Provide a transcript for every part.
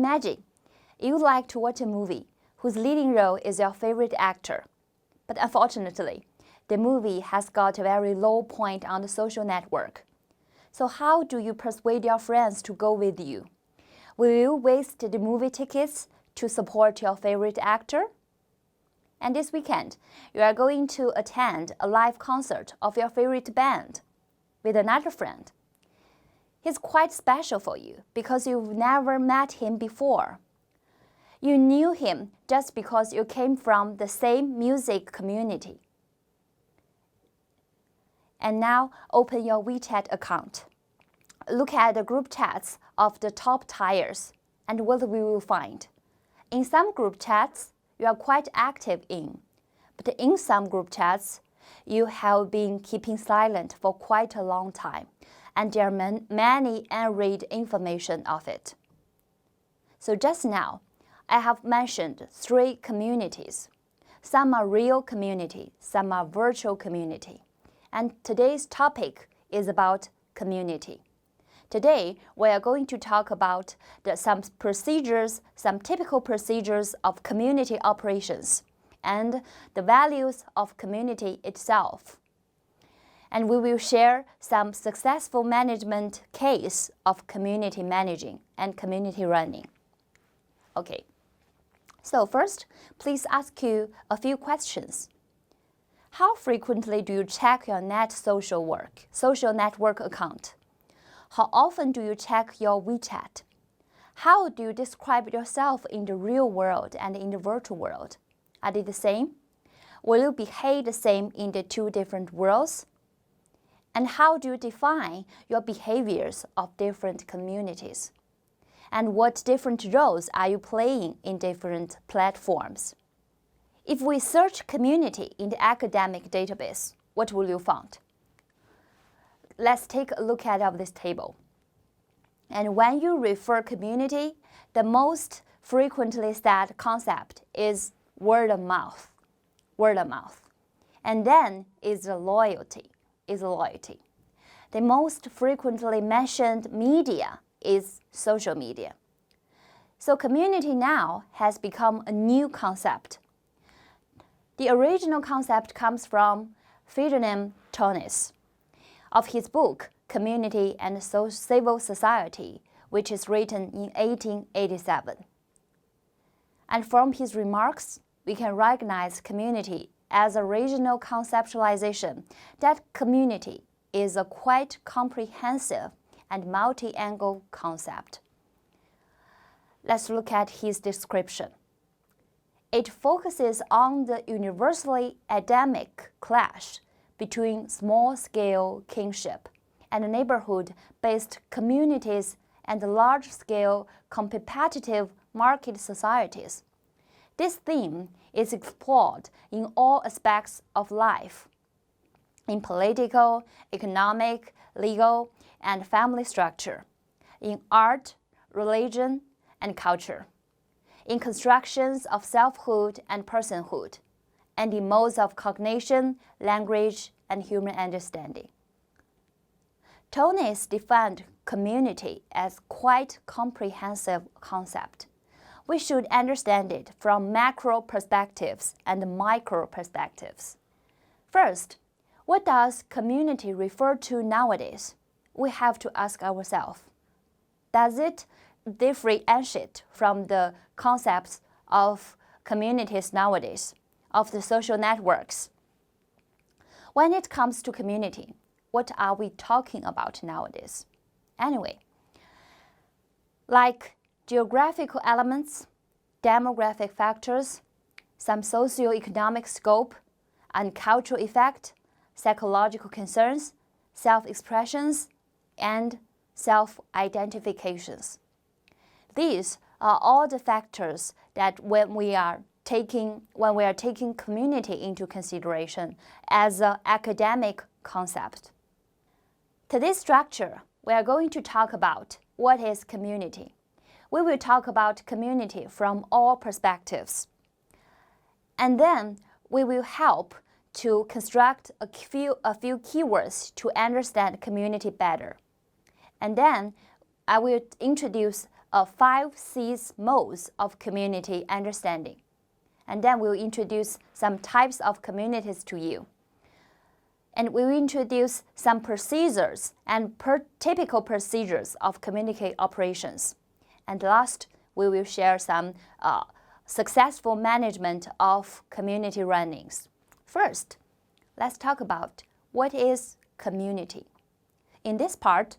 imagine you like to watch a movie whose leading role is your favorite actor. But unfortunately, the movie has got a very low point on the social network. So how do you persuade your friends to go with you? Will you waste the movie tickets to support your favorite actor? And this weekend, you are going to attend a live concert of your favorite band with another friend. He's quite special for you because you've never met him before. You knew him just because you came from the same music community. And now open your WeChat account. Look at the group chats of the top tiers and what we will find. In some group chats, you are quite active in, but in some group chats, you have been keeping silent for quite a long time, and there are many unread information of it. So just now, I have mentioned 3 communities. Some are real community, some are virtual community. And today's topic is about community. Today, we are going to talk about some typical procedures of community operations and the values of community itself. And we will share some successful management case of community managing and community running. Okay. So first, please ask you a few questions. How frequently do you check your social network account? How often do you check your WeChat? How do you describe yourself in the real world and in the virtual world? Are they the same? Will you behave the same in the 2 different worlds? And how do you define your behaviors of different communities? And what different roles are you playing in different platforms? If we search community in the academic database, what will you find? Let's take a look at this table. And when you refer community, the most frequently said concept is word of mouth. Word of mouth. And then is loyalty. The most frequently mentioned media is social media. So community now has become a new concept. The original concept comes from Ferdinand Tönnies of his book Community and Civil Society, which is written in 1887. And from his remarks, we can recognize community as a regional conceptualization that community is a quite comprehensive and multi-angle concept. Let's look at his description. It focuses on the universally endemic clash between small-scale kinship and neighborhood-based communities and large-scale competitive market societies. This theme is explored in all aspects of life, in political, economic, legal, and family structure, in art, religion, and culture, in constructions of selfhood and personhood, and in modes of cognition, language, and human understanding. Tönnies defined community as quite comprehensive concept. We should understand it from macro perspectives and micro perspectives. First, what does community refer to nowadays? We have to ask ourselves, does it differentiate from the concepts of communities nowadays, of the social networks? When it comes to community, what are we talking about nowadays? Anyway, like geographical elements, demographic factors, some socio-economic scope, and cultural effect, psychological concerns, self-expressions, and self-identifications. These are all the factors that when we are taking community into consideration as an academic concept. To this structure, we are going to talk about what is community. We will talk about community from all perspectives. And then we will help to construct a few keywords to understand community better. And then I will introduce 5 C's modes of community understanding. And then we'll introduce some types of communities to you. And we'll introduce some procedures and typical procedures of community operations. And last, we will share some successful management of community runnings. First, let's talk about what is community. In this part,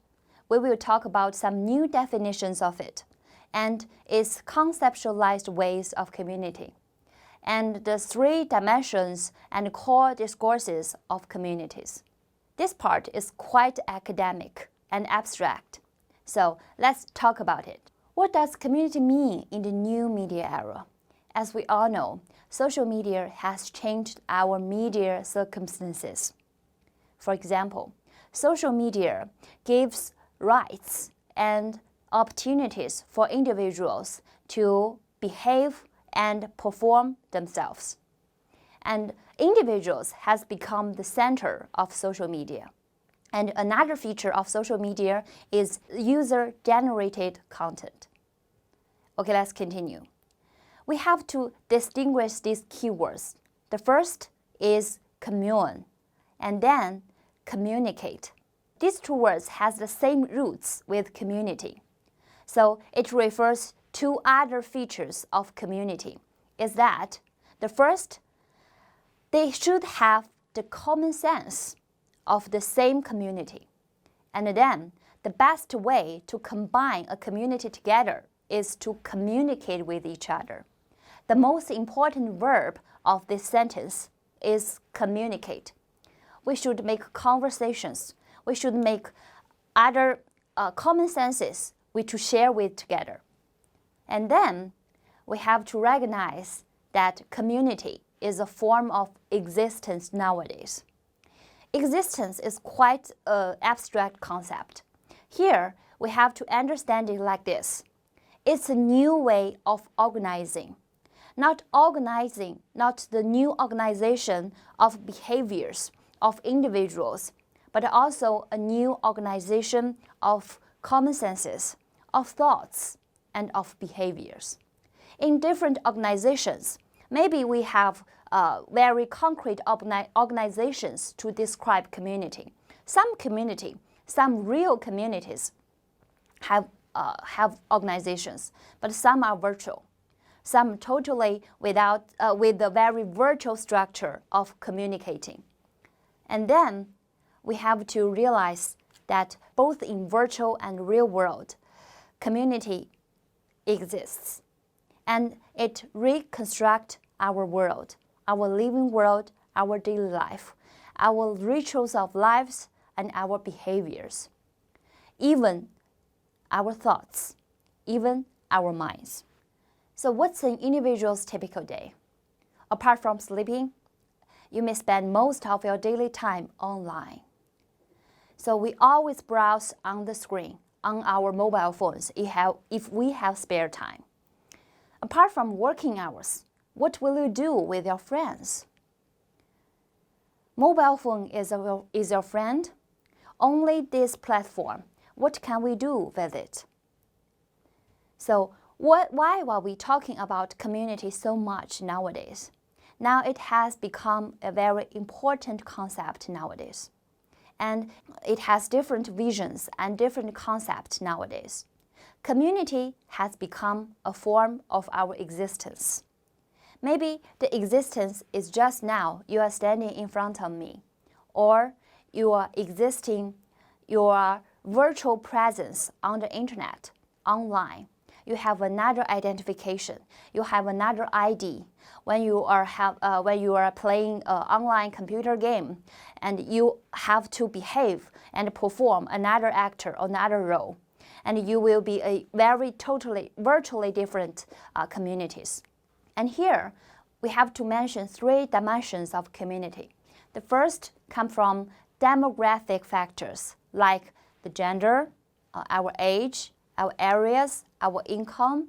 we will talk about some new definitions of it and its conceptualized ways of community, and the 3 dimensions and core discourses of communities. This part is quite academic and abstract, so let's talk about it. What does community mean in the new media era? As we all know, social media has changed our media circumstances. For example, social media gives rights and opportunities for individuals to behave and perform themselves. And individuals has become the center of social media. And another feature of social media is user-generated content. Okay, let's continue. We have to distinguish these keywords. The first is commune, and then communicate. These 2 words has the same roots with community. So it refers to other features of community. Is that the first, they should have the common sense of the same community. And then the best way to combine a community together is to communicate with each other. The most important verb of this sentence is communicate. We should make conversations. We should make other common senses we to share with together. And then we have to recognize that community is a form of existence nowadays. Existence is quite an abstract concept. Here, we have to understand it like this. It's a new way of organizing. Not the new organization of behaviors of individuals, but also a new organization of common senses, of thoughts, and of behaviors. In different organizations, maybe we have very concrete organizations to describe community. Some real communities have organizations, but some are virtual. Some totally with a very virtual structure of communicating. And then we have to realize that both in virtual and real world, community exists. And it reconstructs our world, our living world, our daily life, our rituals of lives, and our behaviors, even our thoughts, even our minds. So what's an individual's typical day? Apart from sleeping, you may spend most of your daily time online. So we always browse on the screen, on our mobile phones, if we have spare time. Apart from working hours, what will you do with your friends? Mobile phone is your friend? Only this platform. What can we do with it? So why are we talking about community so much nowadays? Now it has become a very important concept nowadays. And it has different visions and different concepts nowadays. Community has become a form of our existence. Maybe the existence is just now you are standing in front of me, or you are existing your virtual presence on the internet, online. You have another identification. You have another ID when you are playing an online computer game, and you have to behave and perform another actor, another role, and you will be a very totally virtually different communities. And here we have to mention 3 dimensions of community. The first come from demographic factors like the gender, our age, our areas, our income.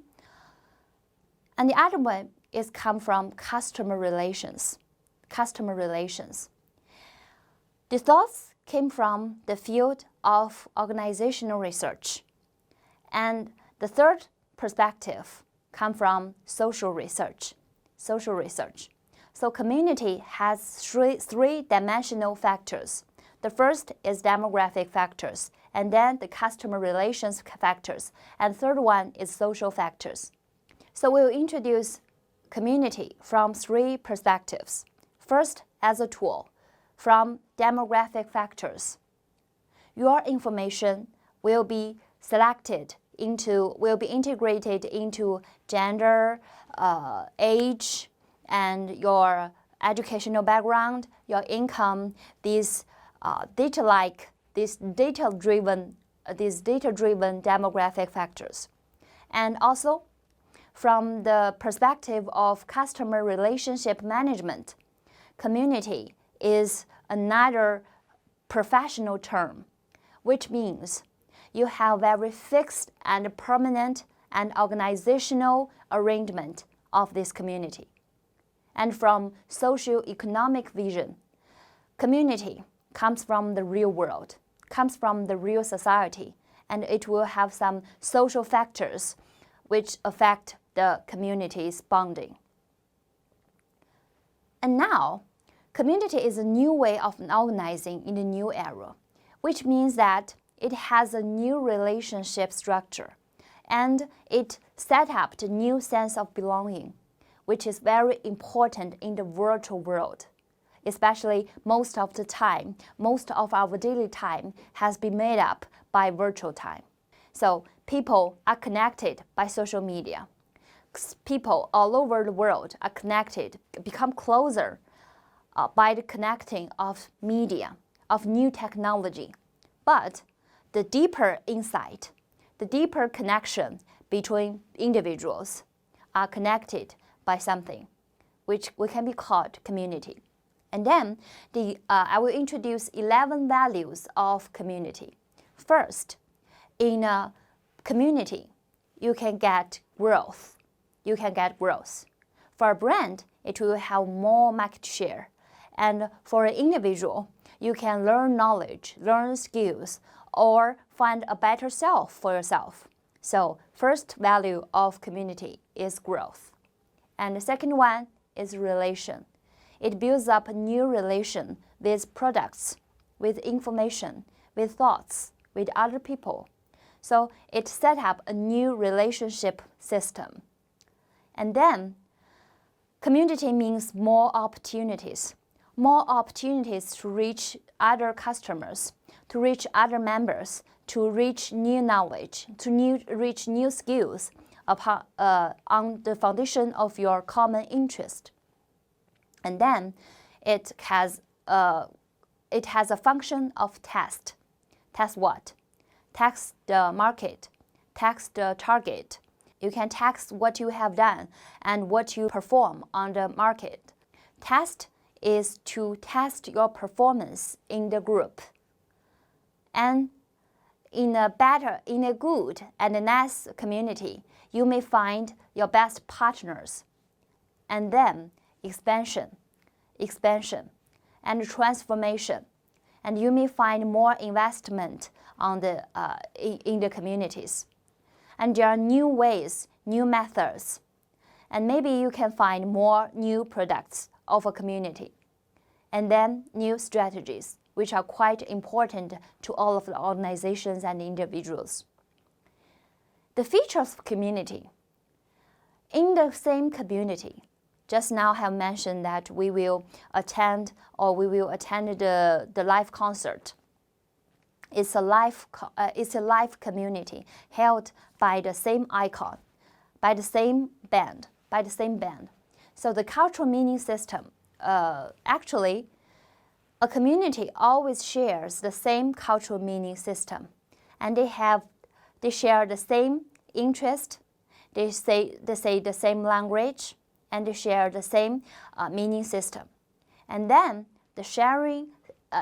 And the other one is come from customer relations. The thoughts came from the field of organizational research. And the third perspective come from social research. So community has three-dimensional factors. The first is demographic factors, and then the customer relations factors, and third one is social factors. So we'll introduce community from three perspectives. First, as a tool, from demographic factors. Your information will be integrated into gender, age, and your educational background, your income, these data-driven demographic factors. And also, from the perspective of customer relationship management, community is another professional term, which means you have very fixed and permanent and organizational arrangement of this community. And from socio-economic vision, community comes from the real world, comes from the real society, and it will have some social factors which affect the community's bonding. And now, community is a new way of organizing in the new era, which means that it has a new relationship structure, and it set up the new sense of belonging, which is very important in the virtual world. Especially most of the time, most of our daily time has been made up by virtual time. So people are connected by social media. People all over the world are connected, become closer by the connecting of media, of new technology. But the deeper insight, the deeper connection between individuals are connected by something, which we can be called community. And then I will introduce 11 values of community. First, in a community, you can get growth. For a brand, it will have more market share. And for an individual, you can learn knowledge, learn skills, or find a better self for yourself. So first value of community is growth. And the second one is relation. It builds up a new relation with products, with information, with thoughts, with other people. So it set up a new relationship system. And then community means more opportunities to reach other customers, to reach other members, to reach new knowledge, to reach new skills on the foundation of your common interest. And then it has a function of test. Test what? Test the market, test the target. You can test what you have done and what you perform on the market. Test is to test your performance in the group. And in a good and a nice community, you may find your best partners. And then expansion, and transformation. And you may find more investment in the communities. And there are new ways, new methods. And maybe you can find more new products of a community. And then new strategies, which are quite important to all of the organizations and individuals. The features of community. In the same community, just now I have mentioned that we will attend the live concert. It's a live community held by the same icon, by the same band. So the cultural meaning system, actually, a community always shares the same cultural meaning system, and they share the same interest. They say the same language, and they share the same meaning system. And then the sharing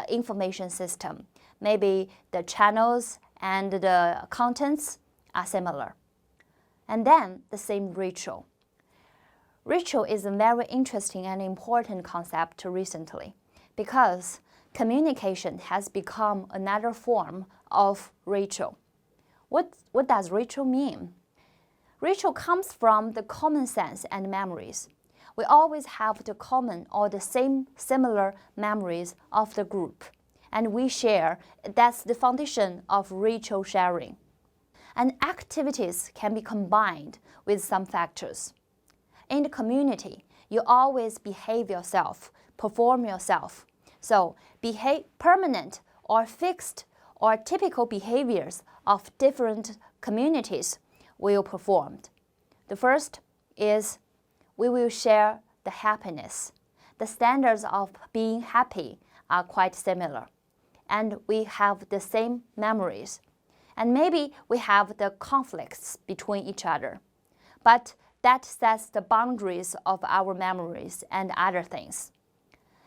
information system, maybe the channels and the contents are similar. And then the same ritual. Ritual is a very interesting and important concept recently because communication has become another form of ritual. What does ritual mean? Ritual comes from the common sense and memories. We always have the common or the same similar memories of the group, and we share. That's the foundation of ritual sharing. And activities can be combined with some factors. In the community, you always behave yourself, perform yourself. So, permanent or fixed or typical behaviors of different communities will be performed. The first is we will share the happiness. The standards of being happy are quite similar, and we have the same memories. And maybe we have the conflicts between each other, but that sets the boundaries of our memories and other things.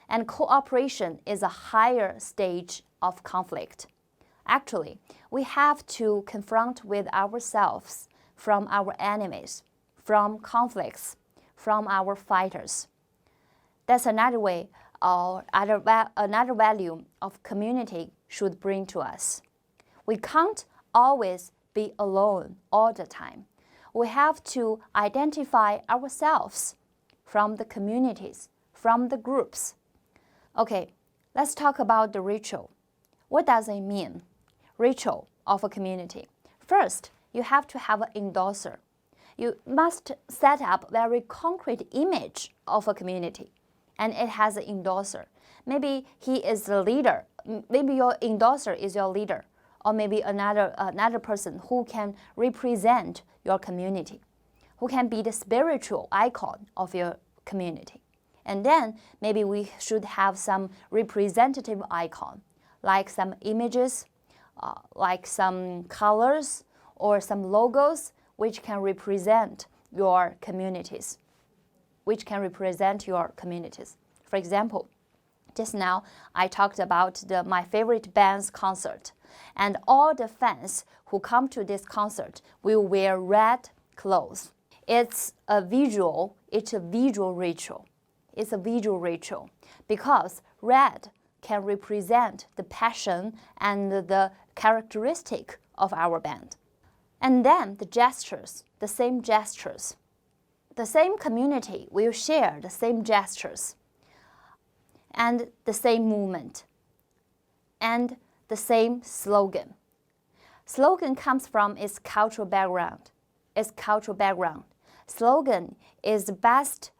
And cooperation is a higher stage of conflict. Actually, we have to confront with ourselves from our enemies, from conflicts, from our fighters. That's another way or another value of community should bring to us. We can't always be alone all the time. We have to identify ourselves from the communities, from the groups. Okay, let's talk about the ritual. What does it mean? Ritual of a community. First, you have to have an endorser. You must set up very concrete image of a community, and it has an endorser. Maybe he is the leader. Maybe your endorser is your leader, or maybe another person who can represent your community, who can be the spiritual icon of your community. And then maybe we should have some representative icon, like some images, like some colors, or some logos which can represent your communities, For example, just now I talked about my favorite band's concert, and all the fans who come to this concert will wear red clothes. It's a visual ritual. It's a visual ritual because red can represent the passion and the characteristic of our band. And then the gestures, the same gestures. The same community will share the same gestures and the same movement and the same slogan. Slogan comes from its cultural background. Slogan is the best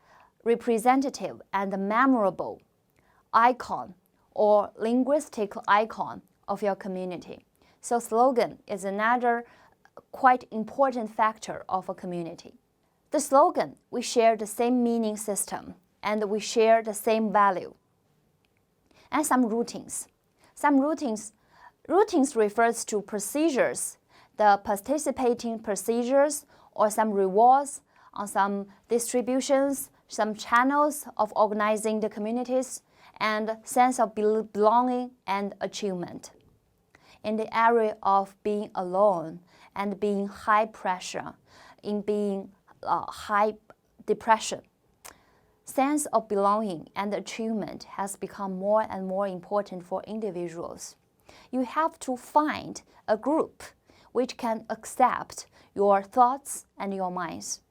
representative and memorable icon or linguistic icon of your community. So slogan is another quite important factor of a community. The slogan, we share the same meaning system and we share the same value. And some routines. Routines refers to procedures, the participating procedures or some rewards on some distributions, some channels of organizing the communities, and sense of belonging and achievement. In the area of being alone and being high pressure, in being high depression, sense of belonging and achievement has become more and more important for individuals. You have to find a group which can accept your thoughts and your minds.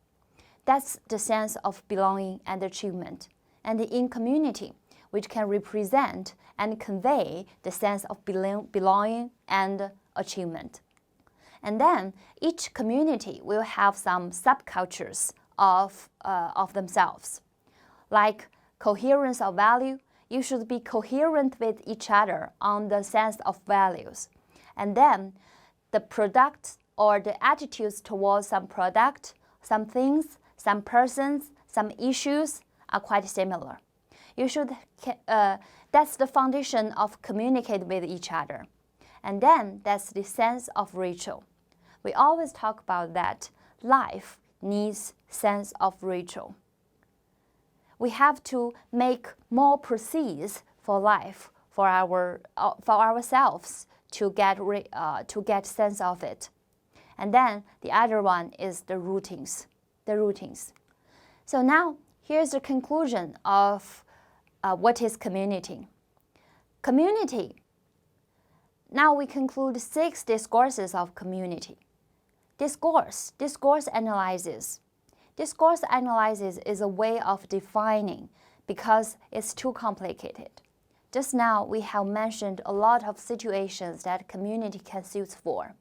That's the sense of belonging and achievement. And in community, which can represent and convey the sense of belonging and achievement. And then each community will have some subcultures of themselves. Like coherence of value, you should be coherent with each other on the sense of values. And then the product or the attitudes towards some product, some things, some persons, some issues are quite similar. You should, that's the foundation of communicate with each other. And then that's the sense of ritual. We always talk about that. Life needs sense of ritual. We have to make more proceeds for life, for ourselves to get sense of it. And then the other one is the routines. So now here's the conclusion of what is community. Now we conclude 6 discourses of community. Discourse analysis. Discourse analysis is a way of defining because it's too complicated. Just now, we have mentioned a lot of situations that community can suit for.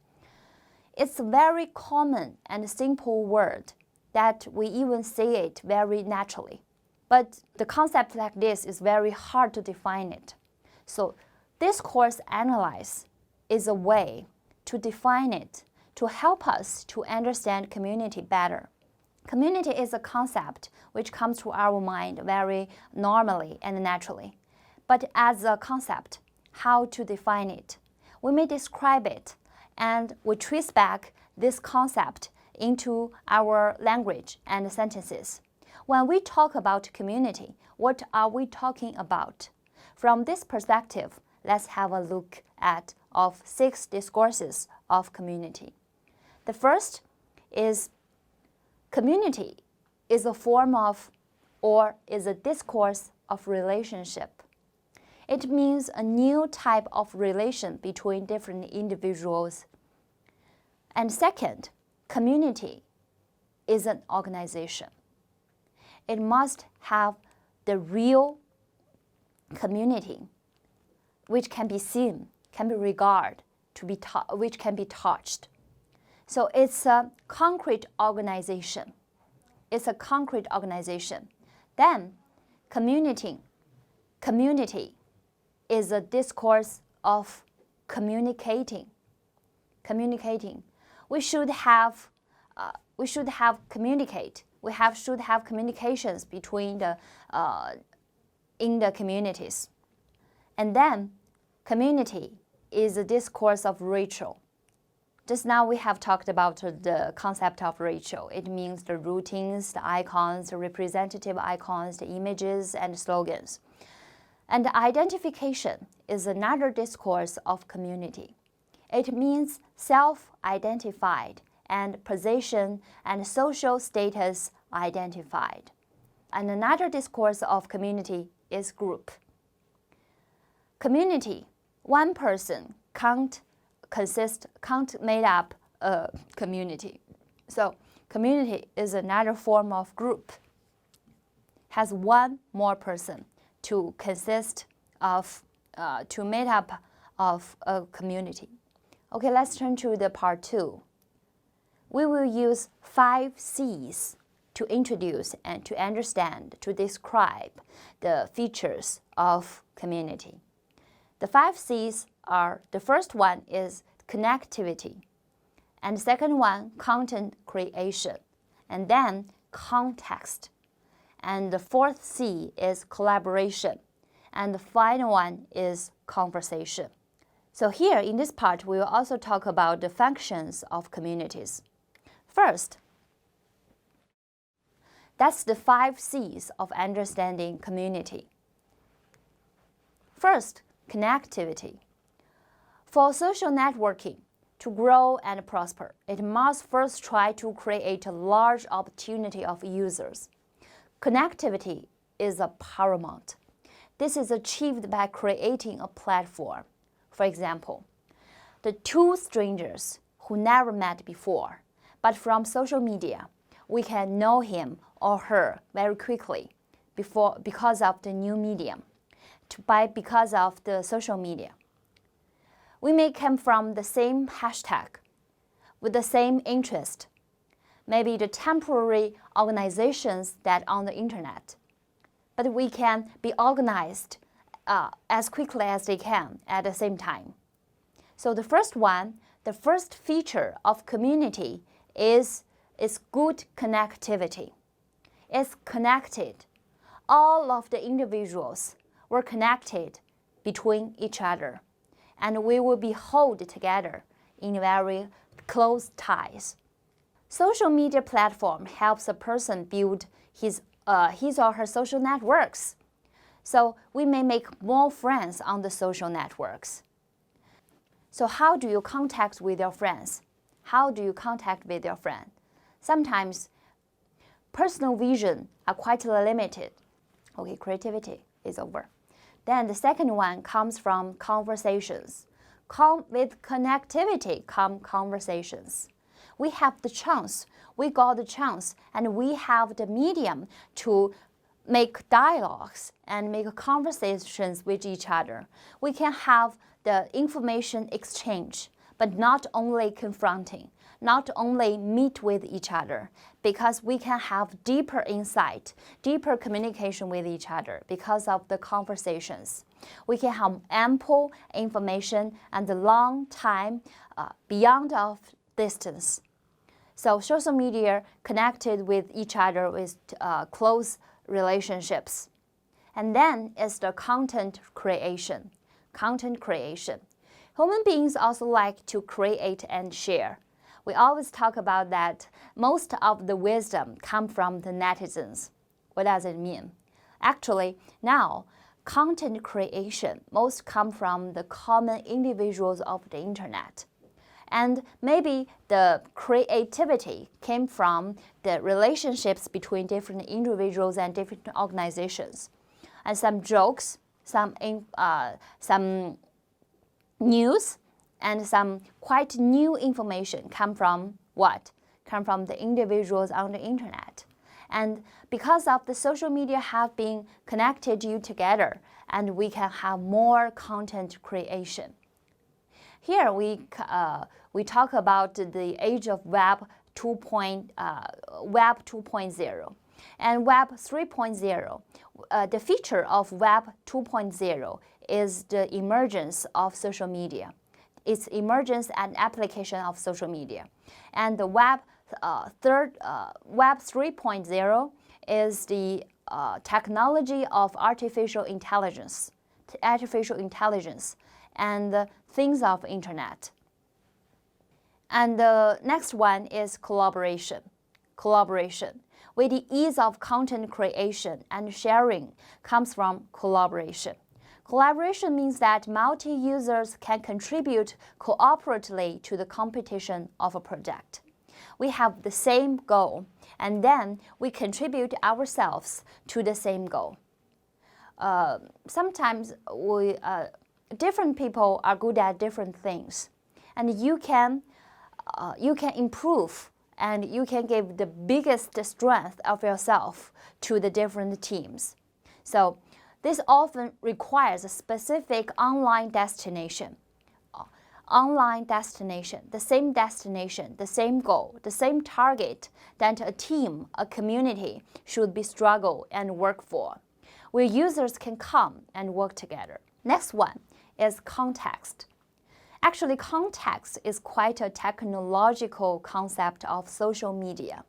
It's a very common and simple word that we even say it very naturally. But the concept like this is very hard to define it. So discourse analysis is a way to define it, to help us to understand community better. Community is a concept which comes to our mind very normally and naturally. But as a concept, how to define it? We may describe it, and we trace back this concept into our language and sentences. When we talk about community, what are we talking about? From this perspective, let's have a look at 6 discourses of community. The first is community is a form of or is a discourse of relationship. It means a new type of relation between different individuals. And second, community is an organization. It must have the real community, which can be seen, can be regarded, which can be touched. So it's a concrete organization. It's a concrete organization. Then community is a discourse of communicating. We should have communicate. We should have communications between in the communities. And then community is a discourse of ritual. Just now we have talked about the concept of ritual. It means the routines, the icons, the representative icons, the images, and slogans. And identification is another discourse of community. It means self-identified and position and social status identified. And another discourse of community is group. Community, one person can't made up a community. So community is another form of group. Has one more person to consist of, to made up of a community. Okay, let's turn to the part 2. We will use 5 C's to introduce and to understand, to describe the features of community. The 5 C's are, the first one is connectivity, and the second one, content creation, and then context. And the 4th C is collaboration, and the final one is conversation. So here in this part, we will also talk about the functions of communities. First, that's the 5 C's of understanding community. First, connectivity. For social networking to grow and prosper, it must first try to create a large opportunity of users. Connectivity is a paramount. This is achieved by creating a platform. For example, the 2 strangers who never met before, but from social media, we can know him or her very quickly because of the new medium, because of the social media. We may come from the same hashtag, with the same interest, maybe the temporary organizations that on the internet, but we can be organized as quickly as they can at the same time. So the first one, the first feature of community is good connectivity. It's connected. All of the individuals were connected between each other, and we will be held together in very close ties. Social media platform helps a person build his or her social networks. So we may make more friends on the social networks. So how do you contact with your friends? How do you contact with your friend? Sometimes personal vision are quite limited. Okay, creativity is over. Then the second one comes from conversations. With connectivity come conversations. we have the chance, we got the chance, and we have the medium to make dialogues and make conversations with each other. We can have the information exchange, but not only confronting, not only meet with each other, because we can have deeper insight, deeper communication with each other because of the conversations. We can have ample information and a long time beyond of distance. So social media connected with each other with close relationships. And then is the content creation. Content creation. Human beings also like to create and share. We always talk about that most of the wisdom come from the netizens. What does it mean? Actually, now, content creation most come from the common individuals of the internet. And maybe the creativity came from the relationships between different individuals and different organizations. And some jokes, some news, and some quite new information come from what? Come from the individuals on the internet. And because of the social media have been connected you together, and we can have more content creation. Here we talk about the age of Web 2.0 and Web 3.0. The feature of Web 2.0 is the emergence of social media. Its emergence and application of social media. And the Web 3.0 is the technology of artificial intelligence and the things of internet. And the next one is collaboration. Collaboration. With the ease of content creation and sharing comes from collaboration. Collaboration means that multi-users can contribute cooperatively to the competition of a project. We have the same goal, and then we contribute ourselves to the same goal. Sometimes different people are good at different things, and you can improve and you can give the biggest strength of yourself to the different teams. So this often requires a specific online destination. The same goal, the same target that a team, a community should be struggle and work for, where users can come and work together. Next one is context. Actually, context is quite a technological concept of social media.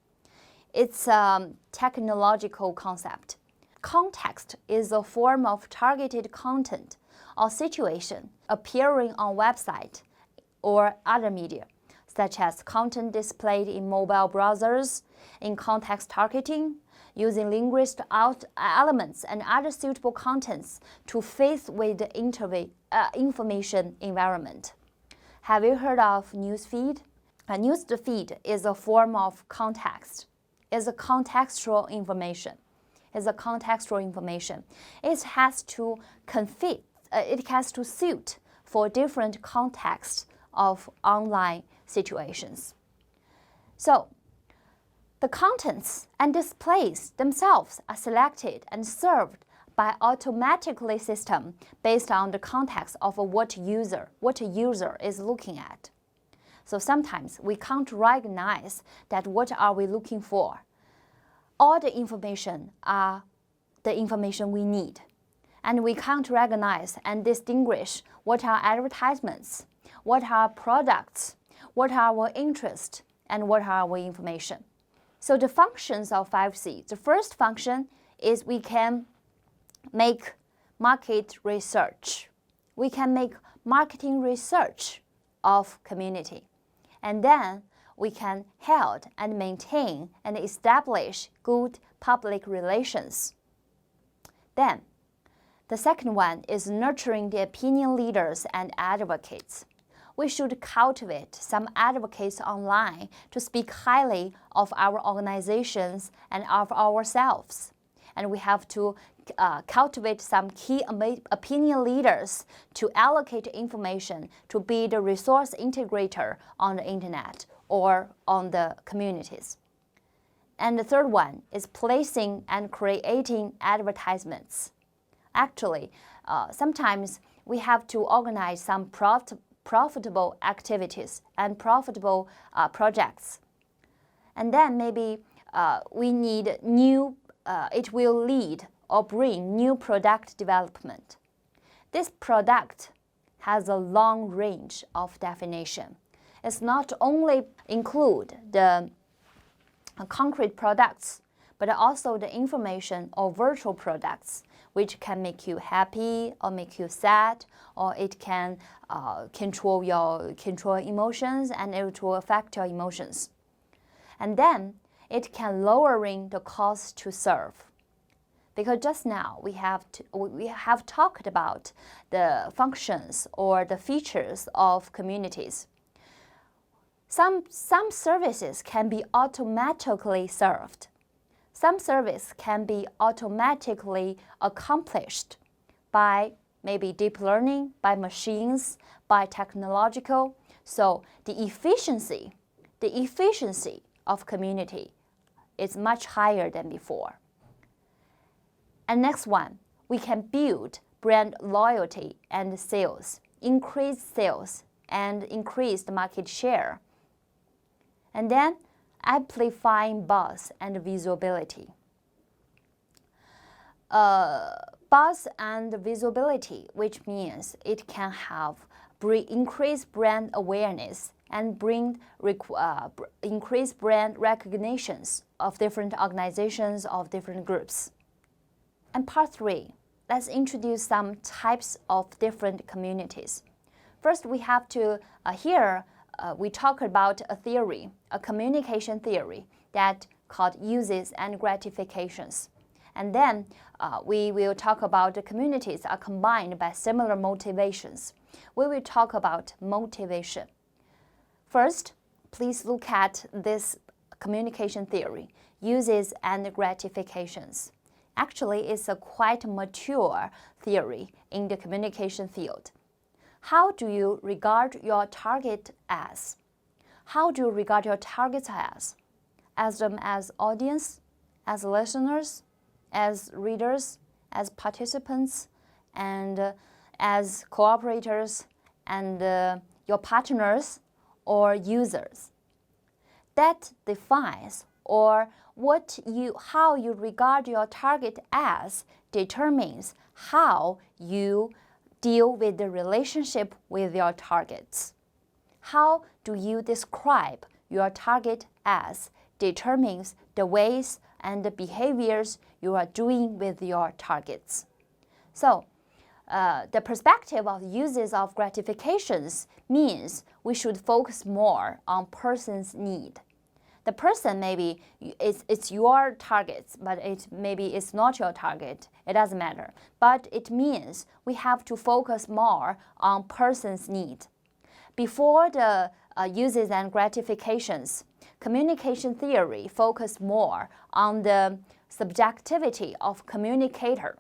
It's a technological concept. Context is a form of targeted content or situation appearing on website or other media, such as content displayed in mobile browsers, in context targeting, using linguistic elements and other suitable contents to fit with the information environment. Have you heard of newsfeed? A newsfeed is a form of context. It's a contextual information. It has to suit for different contexts of online situations. So, the contents and displays themselves are selected and served by automatically system based on the context of what a user is looking at. So sometimes we can't recognize that what are we looking for. All the information are the information we need. And we can't recognize and distinguish what are advertisements, what are products, what are our interests, and what are our information. So the functions of 5C, the first function is we can make market research. We can make marketing research of community. And then we can hold and maintain and establish good public relations. Then, the second one is nurturing the opinion leaders and advocates. We should cultivate some advocates online to speak highly of our organizations and of ourselves. And we have to cultivate some key opinion leaders to allocate information to be the resource integrator on the internet or on the communities. And the third one is placing and creating advertisements. Actually, sometimes we have to organize some profitable activities and profitable projects. And then maybe we need new, it will lead or bring new product development. This product has a long range of definition. It's not only include the concrete products, but also the information or virtual products, which can make you happy or make you sad, or it can control emotions and it will affect your emotions. And then it can lowering the cost to serve. Because just now we have talked about the functions or the features of communities. Some services can be automatically served. Some service can be automatically accomplished by maybe deep learning, by machines, by technological. So the efficiency of community is much higher than before. And next one, we can build brand loyalty and sales, increase sales and increase the market share. And then amplifying buzz and visibility. Buzz and visibility, which means it can have increase brand awareness and bring increased brand recognitions of different organizations, of different groups. And part 3, let's introduce some types of different communities. First, we have to, we talk about a theory, a communication theory that called uses and gratifications. And then we will talk about the communities are combined by similar motivations. We will talk about motivation. First, please look at this communication theory, uses and gratifications. Actually, it's a quite mature theory in the communication field. How do you regard your target as? How do you regard your targets as? As them as audience, as listeners, as readers, as participants, and as cooperators, and your partners or users. That defines or how you regard your target as determines how you deal with the relationship with your targets. How do you describe your target as determines the ways and the behaviors you are doing with your targets. So, the perspective of uses of gratifications means we should focus more on person's need. The person maybe it's your targets, but maybe it's not your target. It doesn't matter. But it means we have to focus more on person's need. Before the uses and gratifications, communication theory focused more on the subjectivity of communicator,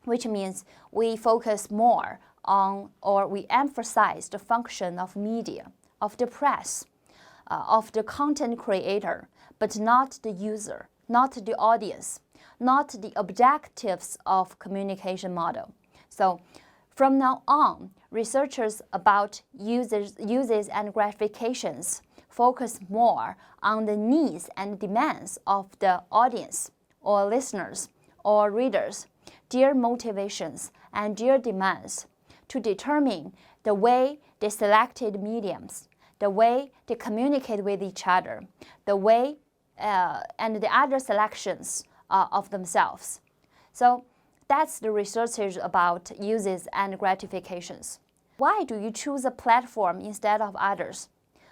which means we focus more on or we emphasize the function of media, of the press, of the content creator, but not the user, not the audience, not the objectives of communication model. So from now on, researchers about uses and gratifications focus more on the needs and demands of the audience or listeners or readers, their motivations and their demands to determine the way they selected mediums, the way they communicate with each other, the way and the other selections of themselves. So that's the research about uses and gratifications. Why do you choose a platform instead of others?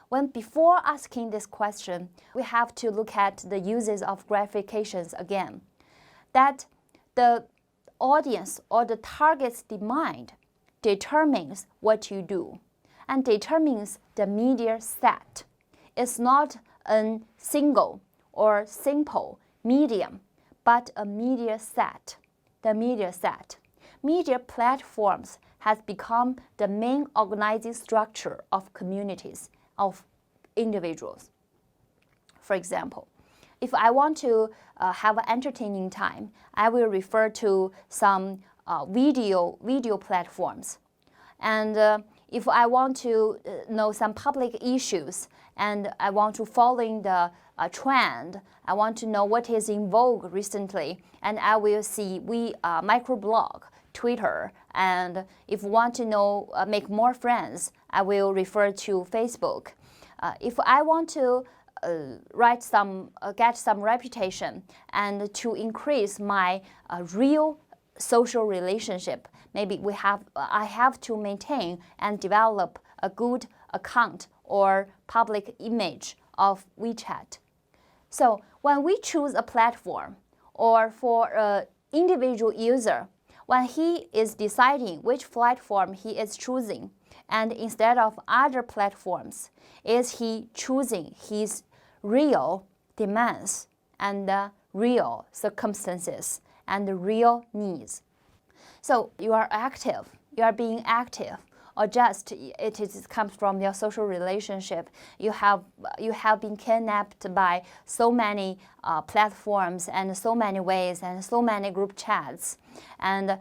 When before asking this question, we have to look at the uses of gratifications again. That the audience or the target's demand determines what you do and determines the media set. It's not a single or simple medium, but a media set. The media set. Media platforms has become the main organizing structure of communities, of individuals. For example, if I want to have an entertaining time, I will refer to some video platforms. And if I want to know some public issues and I want to follow the trend, I want to know what is in vogue recently, and I will see microblog, Twitter, and if I want to know make more friends, I will refer to Facebook. If I want to get some reputation and to increase my real social relationship, maybe I have to maintain and develop a good account or public image of WeChat. So when we choose a platform, or for an individual user, when he is deciding which platform he is choosing, and instead of other platforms, is he choosing his real demands and real circumstances and real needs. So you are active, you are being active, or just it comes from your social relationship. You have been kidnapped by so many platforms and so many ways and so many group chats. And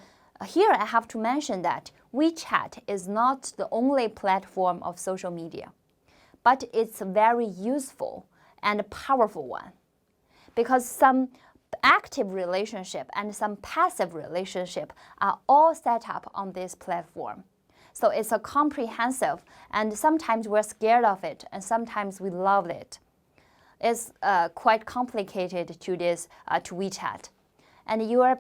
here I have to mention that WeChat is not the only platform of social media, but it's a very useful and powerful one, because some active relationship and some passive relationship are all set up on this platform. So it's a comprehensive, and sometimes we're scared of it, and sometimes we love it. It's quite complicated to WeChat, and you are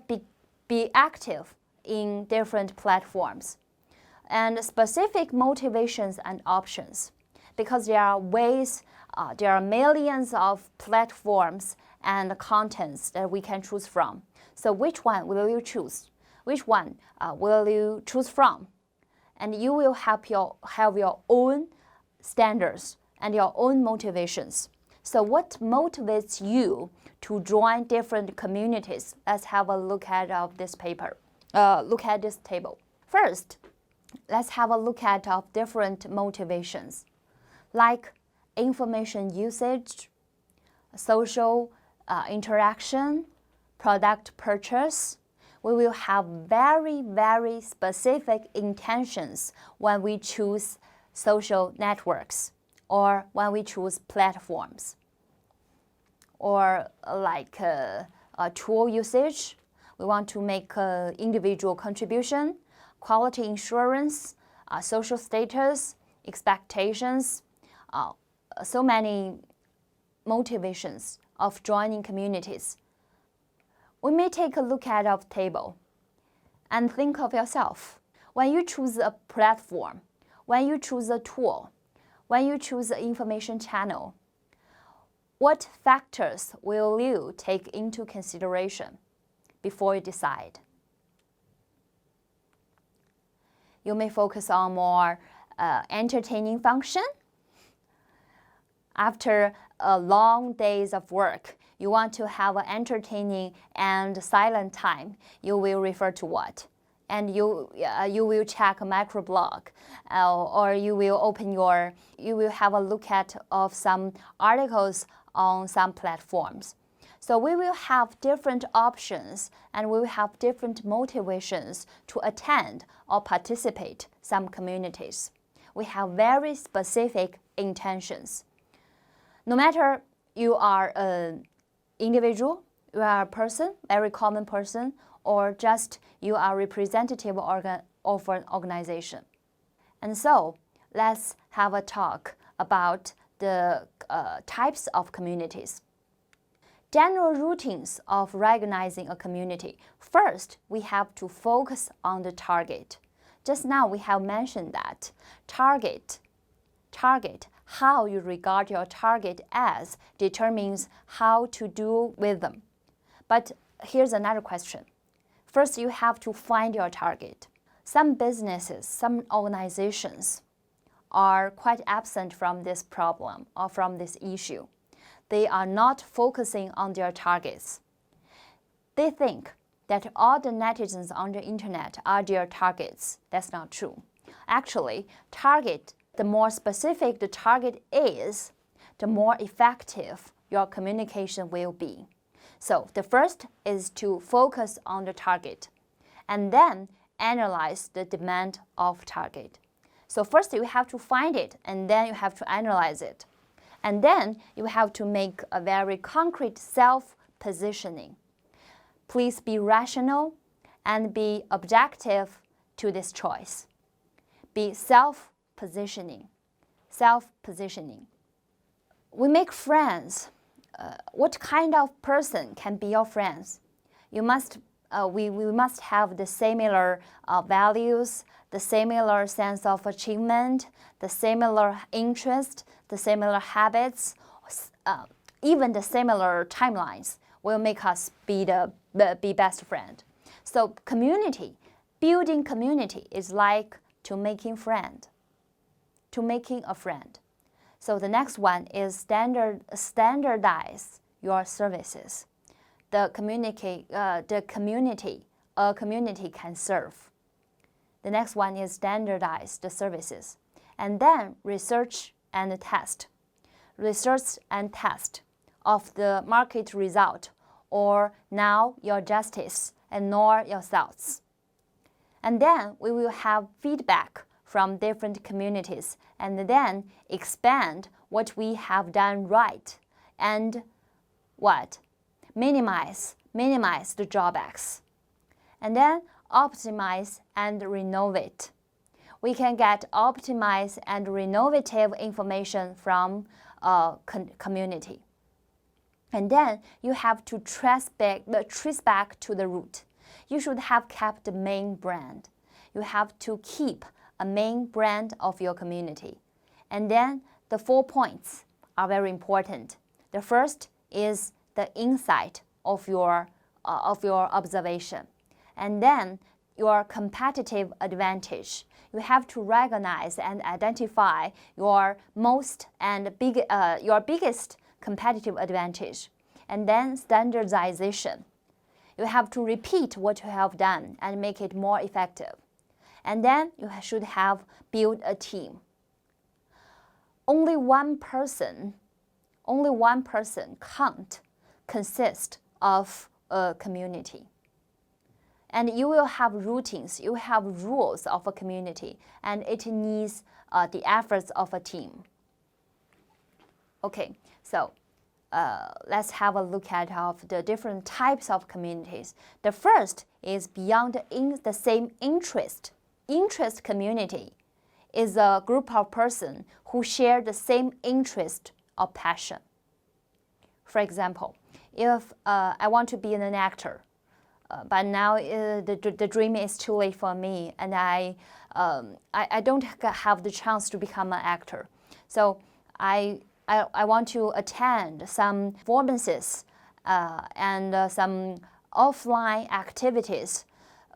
be active in different platforms, and specific motivations and options, because there are ways. There are millions of platforms and contents that we can choose from. So which one will you choose? Which one will you choose from? And you will have your own standards and your own motivations. So what motivates you to join different communities? Let's have a look at this paper. Look at this table. First, let's have a look at different motivations, like information usage, social interaction, product purchase. We will have very, very specific intentions when we choose social networks or when we choose platforms. Or like tool usage, we want to make individual contribution, quality insurance, social status, expectations, so many motivations of joining communities. We may take a look at our table and think of yourself. When you choose a platform, when you choose a tool, when you choose an information channel, what factors will you take into consideration before you decide? You may focus on more entertaining function. After long days of work, you want to have an entertaining and silent time. You will refer to what? And you will check a microblog, or you will have a look at some articles on some platforms. So we will have different options, and we will have different motivations to attend or participate some communities. We have very specific intentions. No matter you are an individual, you are a person, very common person, or just you are representative of an organization. And so let's have a talk about the types of communities. General routines of recognizing a community. First, we have to focus on the target. Just now we have mentioned that target, how you regard your target as determines how to deal with them. But here's another question. First, you have to find your target. Some businesses, some organizations are quite absent from this problem or from this issue. They are not focusing on their targets. They think that all the netizens on the internet are their targets. That's not true. Actually, the more specific the target is, the more effective your communication will be. So the first is to focus on the target and then analyze the demand of target. So first you have to find it and then you have to analyze it. And then you have to make a very concrete self-positioning. Please be rational and be objective to this choice. Be self-positioning. Self-positioning. We make friends. What kind of person can be your friends? We must have the similar values, the similar sense of achievement, the similar interest, the similar habits, even the similar timelines will make us be best friend. So building community is like to making a friend. So the next one is standardize your services. A community can serve. The next one is standardize the services. And then research and test. Research and test of the market result or now your justice and nor your thoughts. And then we will have feedback from different communities and then expand what we have done right and what? Minimize the drawbacks. And then optimize and renovate. We can get optimized and renovative information from a community. And then you have to trace back to the root. You should have kept the main brand. You have to keep a main brand of your community. And then the 4 points are very important. The first is the insight of your observation. And then your competitive advantage. You have to recognize and identify your biggest competitive advantage. And then standardization. You have to repeat what you have done and make it more effective. And then you should have built a team. Only one person can't consist of a community. And you will have routines, you have rules of a community, and it needs the efforts of a team. Okay, so let's have a look at the different types of communities. The first is beyond the same interest. Interest community is a group of persons who share the same interest or passion. For example, if I want to be an actor, but now the dream is too late for me, and I don't have the chance to become an actor. So I want to attend some performances and some offline activities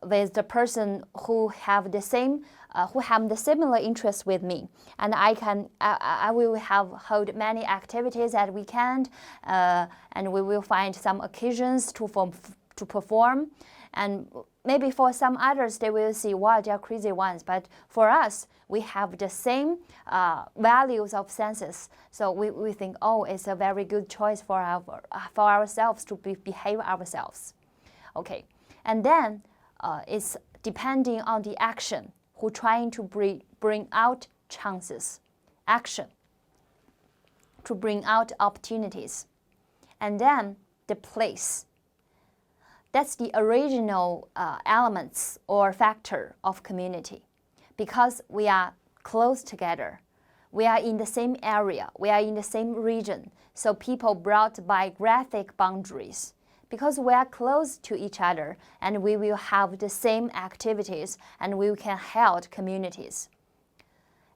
with the person who have the similar interests with me, and I will hold many activities at weekend, and we will find some occasions to perform, and maybe for some others they will see, wow, they are crazy ones, but for us we have the same values of senses, so we think, oh, it's a very good choice for ourselves to behave ourselves. Okay, and then it's depending on the action who trying to bring out chances, action to bring out opportunities, and then the place. That's the original elements or factor of community, because we are close together. We are in the same area. We are in the same region. So people brought by graphic boundaries. Because we are close to each other and we will have the same activities and we can hold communities.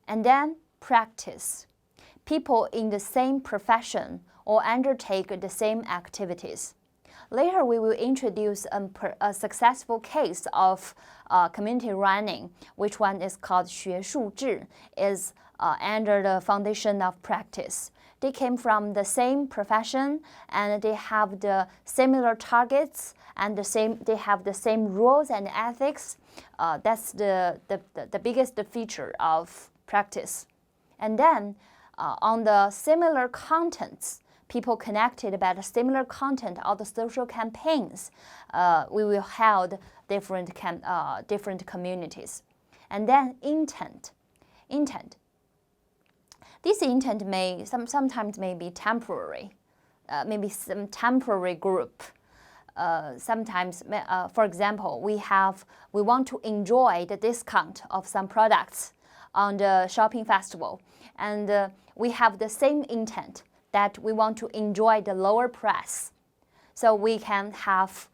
And then practice. People in the same profession or undertake the same activities. Later, we will introduce a successful case of community running, which one is called 学术制, is under the foundation of practice. They came from the same profession and they have the similar targets and they have the same rules and ethics. That's the biggest feature of practice. And then on the similar contents, people connected about the similar content of the social campaigns, we will hold different communities. And then intent. This intent may sometimes may be temporary, maybe some temporary group. Sometimes, for example, we want to enjoy the discount of some products on the shopping festival, and we have the same intent that we want to enjoy the lower price. So we can have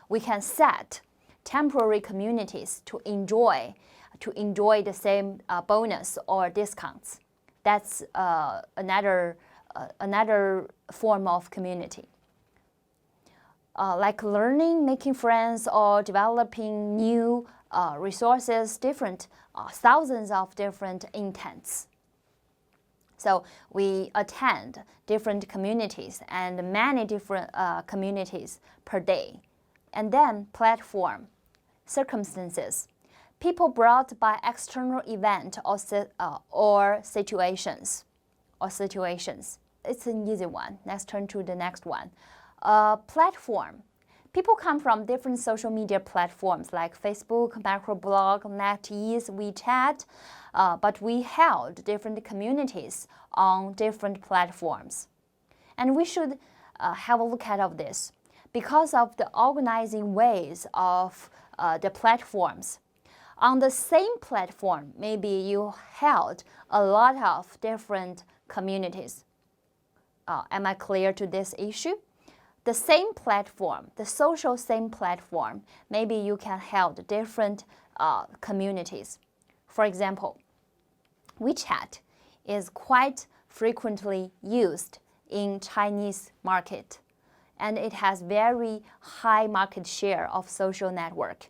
we can set temporary communities to enjoy the same bonus or discounts. That's another form of community. Like learning, making friends, or developing new resources, thousands of different intents. So we attend different communities and many different communities per day. And then platform, circumstances, people brought by external event or situations. It's an easy one. Let's turn to the next one. Platform. People come from different social media platforms like Facebook, microblog, NetEase, WeChat, but we held different communities on different platforms. And we should have a look at this. Because of the organizing ways of the platforms, on the same platform, maybe you held a lot of different communities. Am I clear to this issue? The same platform, the social same platform, maybe you can hold different communities. For example, WeChat is quite frequently used in Chinese market, and it has very high market share of social network.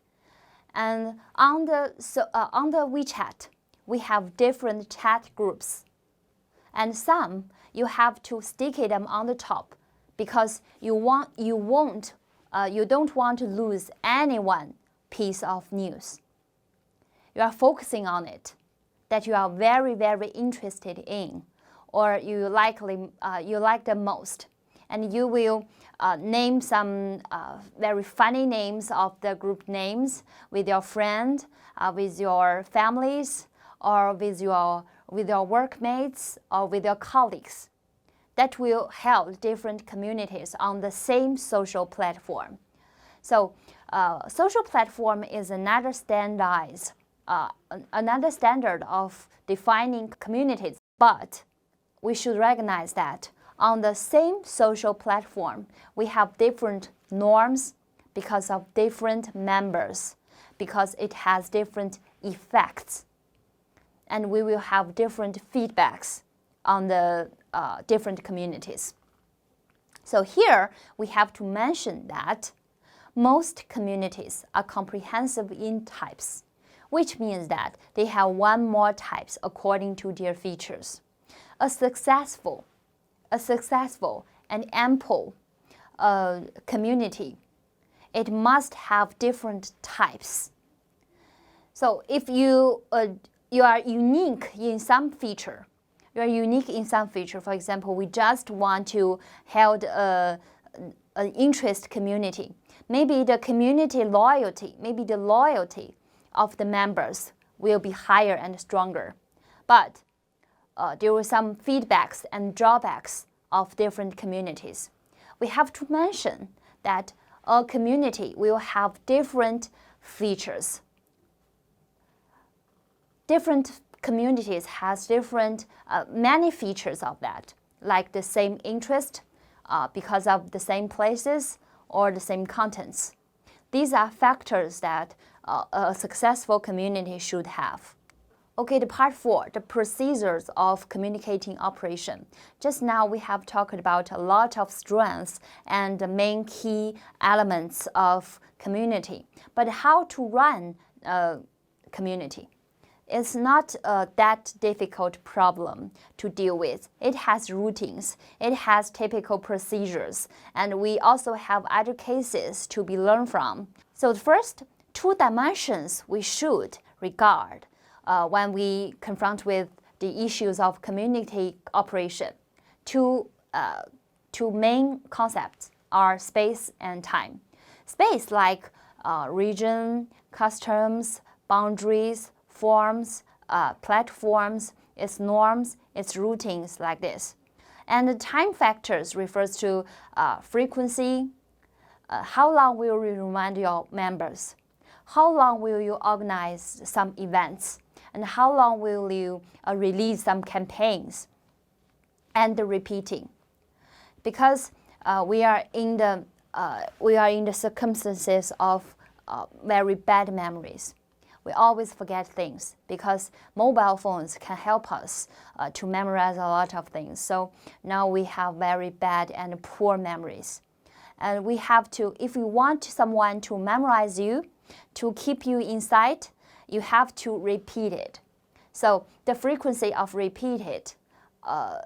And on the WeChat, we have different chat groups, and some you have to stick them on the top because you don't want to lose any one piece of news. You are focusing on it that you are very, very interested in, or you like the most, and you will name some very funny names of the group names with your friend, with your families, or with your workmates, or with your colleagues. That will help different communities on the same social platform. So, social platform is another standard of defining communities. But we should recognize that on the same social platform, we have different norms because of different members, because it has different effects, and we will have different feedbacks on the different communities. So here we have to mention that most communities are comprehensive in types, which means that they have one more types according to their features. A successful and ample community, it must have different types. So if you are unique in some feature, for example, we just want to hold an interest community. Maybe the community loyalty, maybe the loyalty of the members will be higher and stronger. But there were some feedbacks and drawbacks of different communities. We have to mention that a community will have different features. Different communities has many features of that, like the same interest because of the same places or the same contents. These are factors that a successful community should have. Okay, the part 4, the procedures of communicating operation. Just now we have talked about a lot of strengths and the main key elements of community. But how to run a community? It's not that difficult problem to deal with. It has routines, it has typical procedures, and we also have other cases to be learned from. So the first 2 dimensions we should regard when we confront with the issues of community operation. Two main concepts are space and time. Space like region, customs, boundaries, forms, platforms, its norms, its routines like this. And the time factors refers to frequency, how long will you remind your members, how long will you organize some events, and how long will you release some campaigns, and the repeating. Because we are in the circumstances of very bad memories. We always forget things because mobile phones can help us to memorize a lot of things. So now we have very bad and poor memories. And we have to, if you want someone to memorize you, to keep you inside, you have to repeat it. So the frequency of repeated of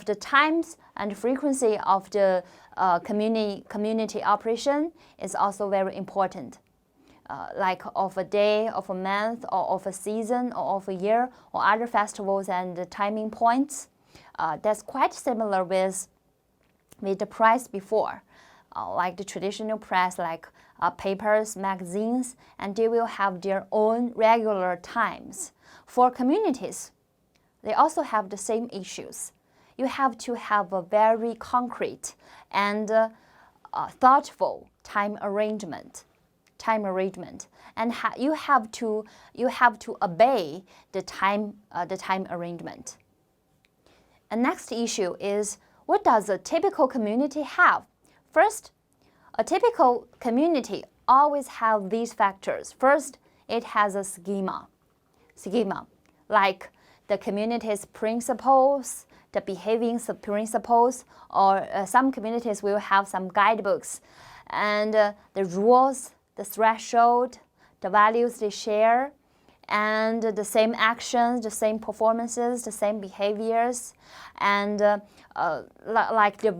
the times and frequency of the community operation is also very important. Like of a day, of a month, or of a season, or of a year, or other festivals and the timing points. That's quite similar with the press before, like the traditional press, like papers, magazines, and they will have their own regular times. For communities, they also have the same issues. You have to have a very concrete and thoughtful time arrangement, and you have to obey the time arrangement. And next issue is, what does a typical community have? First, a typical community always have these factors. First, it has a schema, like the community's principles, the behaving principles, or some communities will have some guidebooks, and the rules, the threshold, the values they share, and the same actions, the same performances, the same behaviors, and like the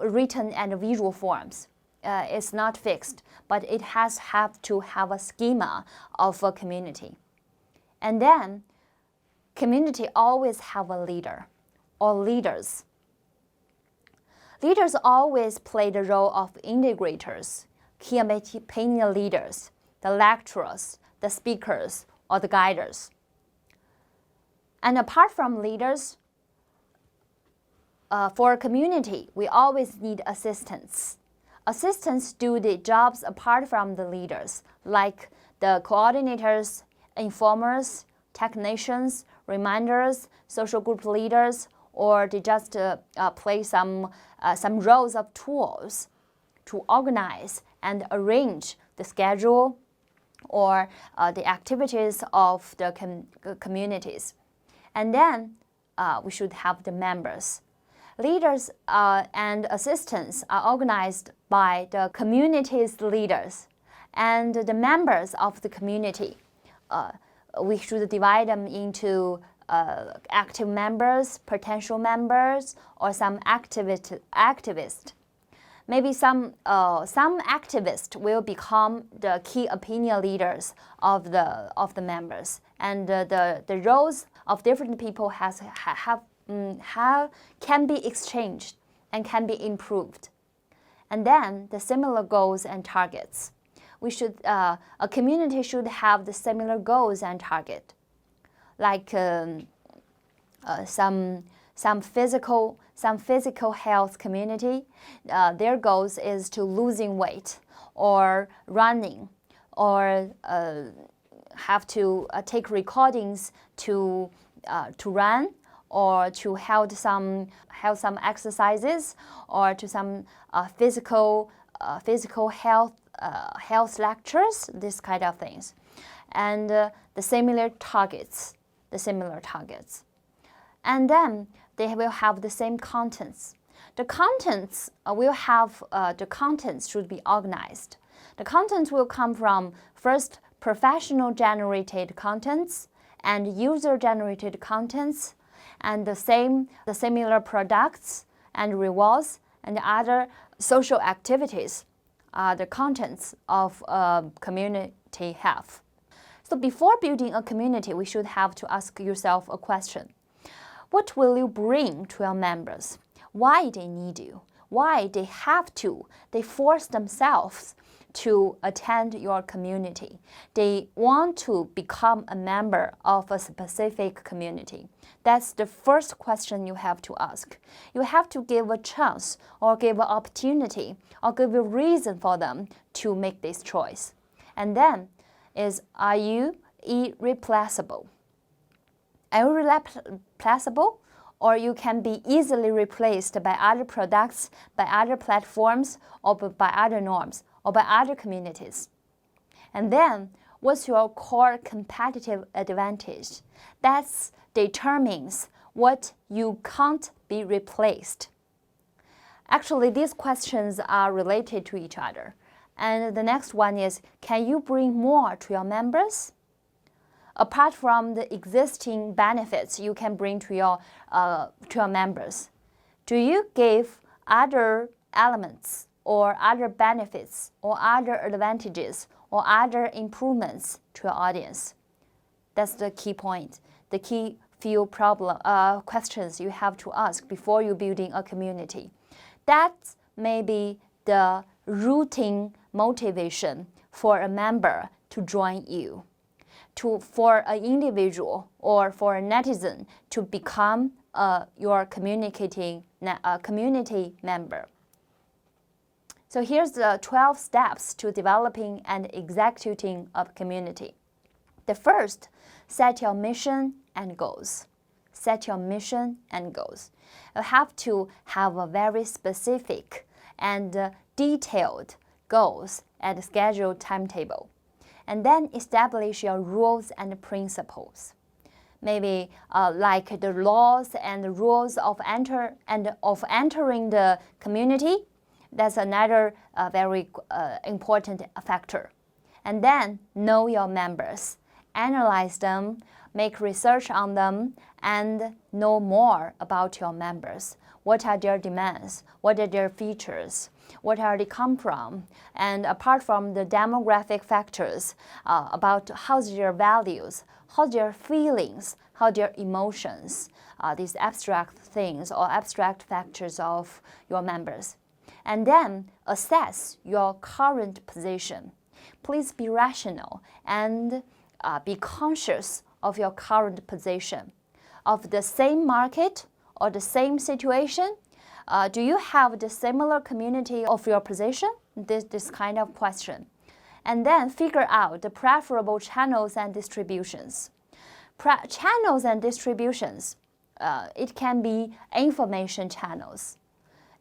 written and visual forms. It's not fixed, but it have to have a schema of a community. And then, community always have a leader or leaders. Leaders always play the role of integrators, key opinion leaders, the lecturers, the speakers, or the guiders. And apart from leaders, for a community, we always need assistants. Assistants do the jobs apart from the leaders, like the coordinators, informers, technicians, reminders, social group leaders, or they just play some roles of tools to organize and arrange the schedule or the activities of the communities. And then we should have the members. Leaders and assistants are organized by the community's leaders, and the members of the community. We should divide them into active members, potential members, or some activist. Maybe some activists will become the key opinion leaders of the members, and the roles of different people can be exchanged and can be improved. And then the similar goals and targets. A community should have the similar goals and target, like some physical health community. Their goals is to losing weight or running, or have to take recordings to run, or to hold some exercises, or to some physical health lectures, this kind of things, and the similar targets. And then they will have the same contents. The contents should be organized. The contents will come from, first, professional generated contents and user generated contents, and the similar products and rewards and other social activities are the contents of community have. So before building a community, we should have to ask yourself a question. What will you bring to your members? Why they need you? Why they have to? They force themselves to attend your community. They want to become a member of a specific community. That's the first question you have to ask. You have to give a chance or give an opportunity or give a reason for them to make this choice. And then are you irreplaceable? Are you irreplaceable? Or you can be easily replaced by other products, by other platforms, or by other norms, or by other communities. And then, what's your core competitive advantage? That determines what you can't be replaced. Actually, these questions are related to each other. And the next one is, can you bring more to your members? Apart from the existing benefits you can bring to your members, do you give other elements or other benefits or other advantages or other improvements to your audience? That's the key point, the key few questions you have to ask before you're building a community. That may be the rooting motivation for a member to join you, for an individual or for a netizen to become your community member. So here's the 12 steps to developing and executing a community. The first, set your mission and goals. Set your mission and goals. You have to have a very specific and detailed goals and scheduled timetable. And then establish your rules and principles. Maybe like the laws and the rules of entering the community. That's another very important factor. And then know your members, analyze them, make research on them, and know more about your members. What are their demands? What are their features? What are they come from? And apart from the demographic factors, about how's their values, how their feelings, how their emotions, these abstract things or abstract factors of your members. And then assess your current position. Please be rational and be conscious of your current position. Of the same market or the same situation, do you have the similar community of your position? This kind of question. And then figure out the preferable channels and distributions. Channels and distributions, it can be information channels.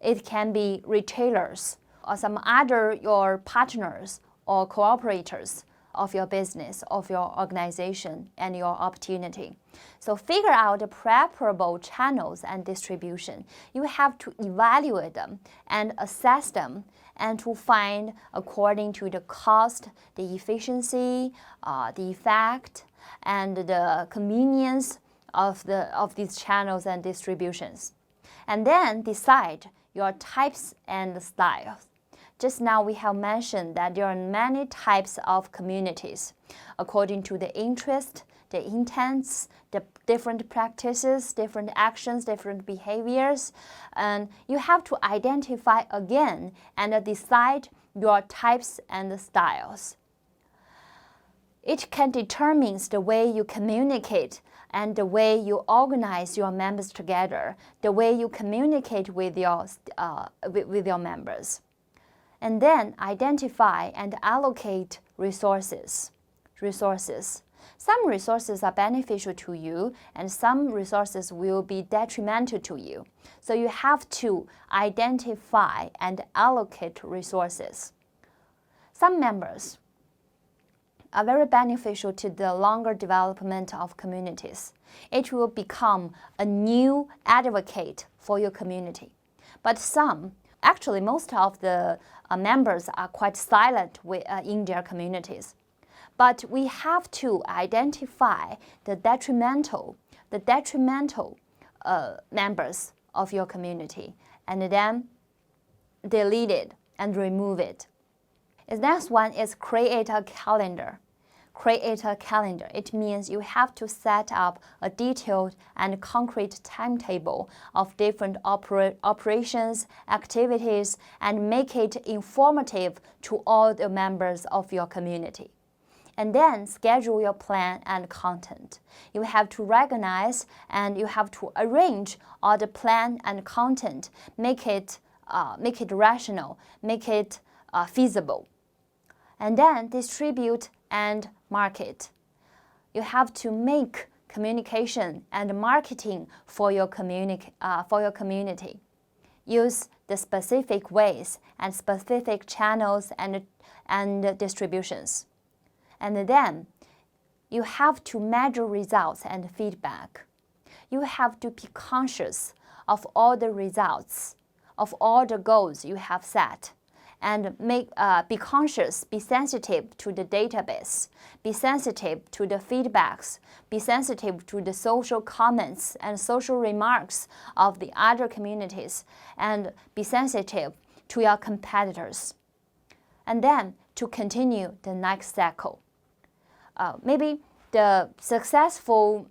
It can be retailers or some other your partners or cooperators of your business, of your organization, and your opportunity. So figure out the preferable channels and distribution. You have to evaluate them and assess them and to find according to the cost, the efficiency, the effect, and the convenience of these channels and distributions. And then decide your types and styles. Just now we have mentioned that there are many types of communities according to the interest, the intents, the different practices, different actions, different behaviors. And you have to identify again and decide your types and styles. It can determine the way you communicate and the way you organize your members together, the way you communicate with your members. And then identify and allocate resources. Some resources are beneficial to you and some resources will be detrimental to you. So you have to identify and allocate resources. Some members are very beneficial to the longer development of communities. It will become a new advocate for your community. But actually most of the members are quite silent in their communities. But we have to identify the detrimental members of your community and then delete it and remove it. The next one is create a calendar. create a calendar. It means you have to set up a detailed and concrete timetable of different operations, activities, and make it informative to all the members of your community. And then schedule your plan and content. You have to recognize and you have to arrange all the plan and content, make it rational, make it feasible. And then distribute and market. You have to make communication and marketing for your community. Use the specific ways and specific channels and distributions. And then you have to measure results and feedback. You have to be conscious of all the results, of all the goals you have set, and be conscious, be sensitive to the database, be sensitive to the feedbacks, be sensitive to the social comments and social remarks of the other communities, and be sensitive to your competitors. And then to continue the next cycle. Maybe the successful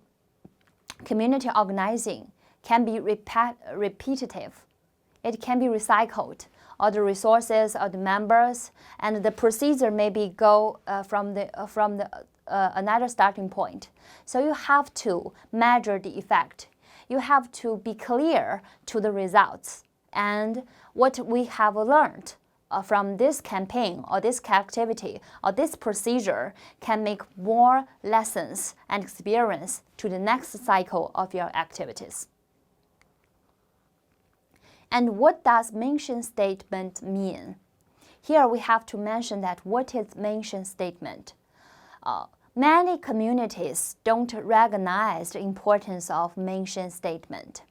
community organizing can be repetitive. It can be recycled. All the resources of the members and the procedure maybe go from another starting point. So you have to measure the effect. You have to be clear to the results and what we have learned from this campaign or this activity or this procedure can make more lessons and experience to the next cycle of your activities. And what does mission statement mean? Here we have to mention that what is mission statement? Many communities don't recognize the importance of mission statement.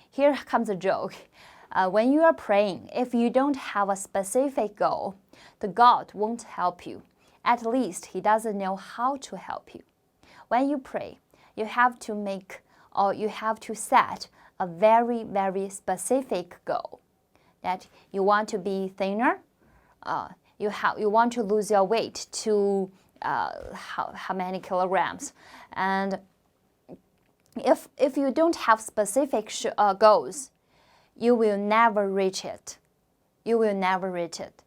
Here comes a joke. When you are praying, if you don't have a specific goal, the God won't help you. At least He doesn't know how to help you. When you pray, you have to set a very, very specific goal. That you want to be thinner, you want to lose your weight to how many kilograms, and if you don't have specific goals, you will never reach it. You will never reach it.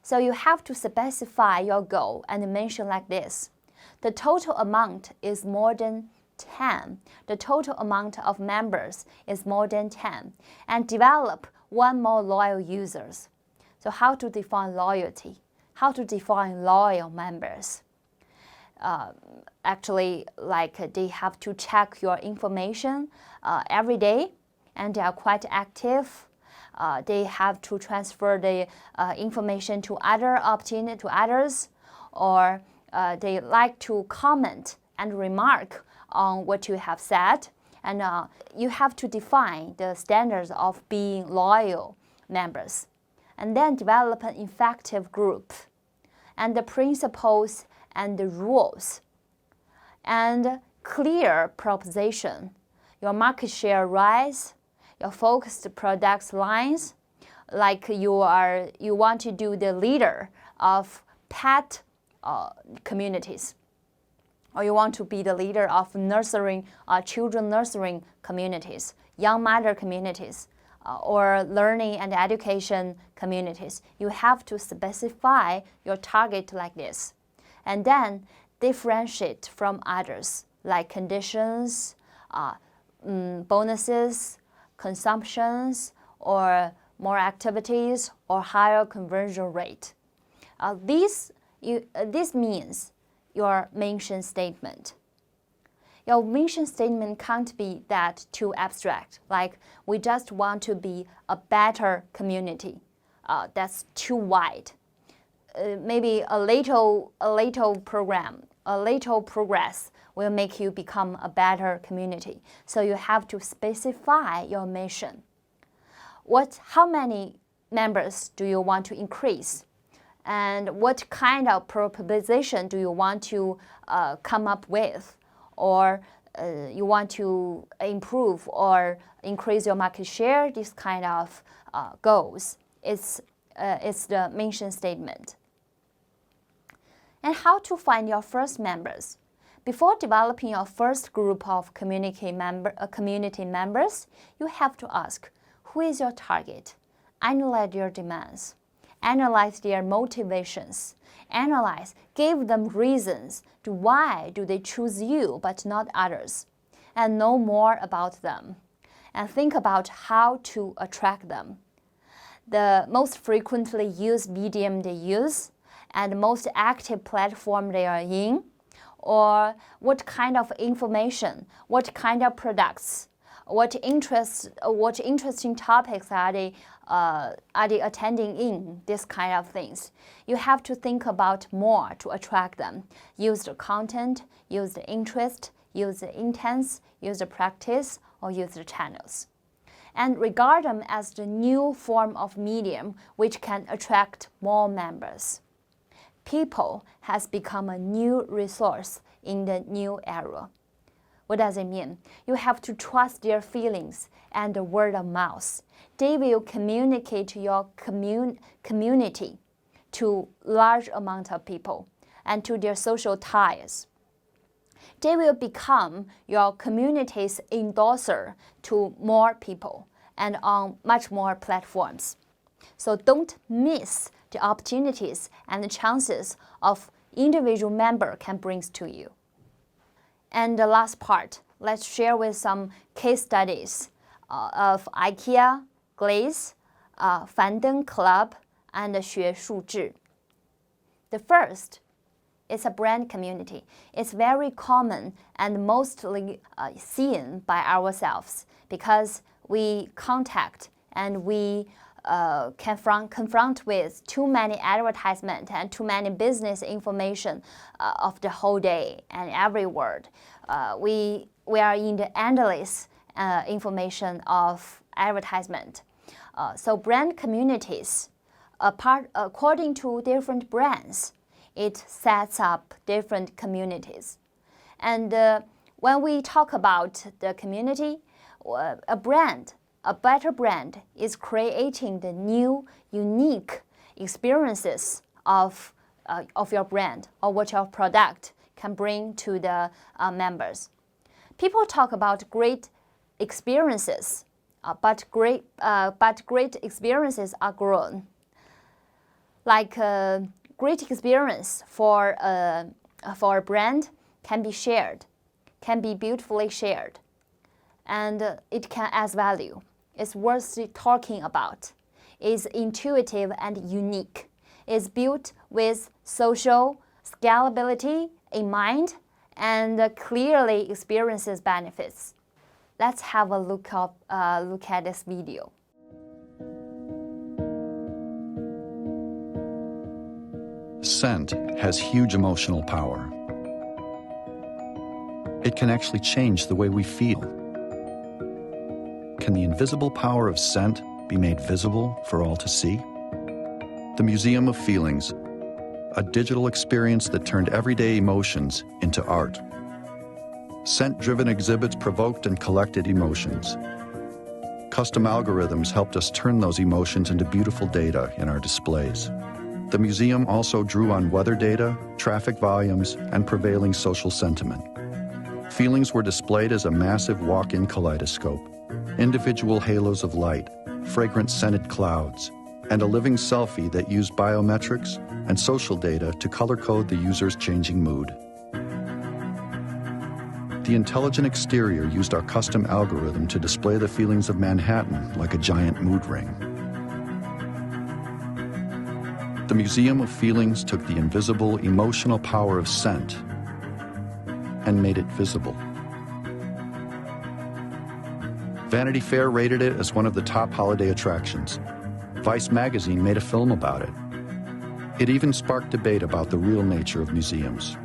So you have to specify your goal and mention like this: the total amount is more than 10. The total amount of members is more than 10. And develop one more loyal users. So how to define loyalty? How to define loyal members? Actually, like they have to check your information every day, and they are quite active. They have to transfer the information to others, or they like to comment and remark on what you have said, and you have to define the standards of being loyal members, and then develop an effective group, and the principles and the rules, and clear proposition, your market share rise, your focused products lines, like you want to do the leader of pet communities, or you want to be the leader of children nurturing communities, young mother communities, or learning and education communities. You have to specify your target like this, and then differentiate from others, like conditions, bonuses, consumptions, or more activities, or higher conversion rate. This means your mission statement. Your mission statement can't be that too abstract, like we just want to be a better community. That's too wide. Maybe a little progress will make you become a better community. So you have to specify your mission. How many members do you want to increase? And what kind of proposition do you want to come up with? Or you want to improve or increase your market share? This kind of goals. It's the mission statement. And how to find your first members. Before developing your first group of community members, you have to ask, who is your target? Analyze their demands. Analyze their motivations. Give them reasons to why do they choose you but not others. And know more about them. And think about how to attract them. The most frequently used medium they use, and the most active platform they are in, or what kind of information, what kind of products, what interesting topics are they attending in, this kind of things. You have to think about more to attract them. Use the content, use the interest, use the intents, use the practice, or use the channels. And regard them as the new form of medium which can attract more members. People has become a new resource in the new era. What does it mean? You have to trust their feelings and the word of mouth. They will communicate to your community, to large amount of people, and to their social ties. They will become your community's endorser to more people and on much more platforms. So don't miss the opportunities and the chances of individual member can bring to you. And the last part, let's share with some case studies of IKEA, Glaze, Fandom Club, and 学术志. The first is a brand community. It's very common and mostly seen by ourselves because we contact and we confront with too many advertisements and too many business information of the whole day and every word. We are in the endless information of advertisement. So brand communities, according to different brands, it sets up different communities. And when we talk about the community, a better brand is creating the new, unique experiences of your brand or what your product can bring to the members. People talk about great experiences, but great experiences are grown. Like great experience for a brand can be shared, can be beautifully shared, and it can add value. It's worth talking about. It's intuitive and unique. It's built with social scalability in mind and clearly experiences benefits. Let's have a look at this video. Scent has huge emotional power. It can actually change the way we feel. Can the invisible power of scent be made visible for all to see? The Museum of Feelings, a digital experience that turned everyday emotions into art. Scent-driven exhibits provoked and collected emotions. Custom algorithms helped us turn those emotions into beautiful data in our displays. The museum also drew on weather data, traffic volumes, and prevailing social sentiment. Feelings were displayed as a massive walk-in kaleidoscope, individual halos of light, fragrant scented clouds, and a living selfie that used biometrics and social data to color code the user's changing mood. The intelligent exterior used our custom algorithm to display the feelings of Manhattan like a giant mood ring. The Museum of Feelings took the invisible, emotional power of scent and made it visible. Vanity Fair rated it as one of the top holiday attractions. Vice magazine made a film about it. It even sparked debate about the real nature of museums.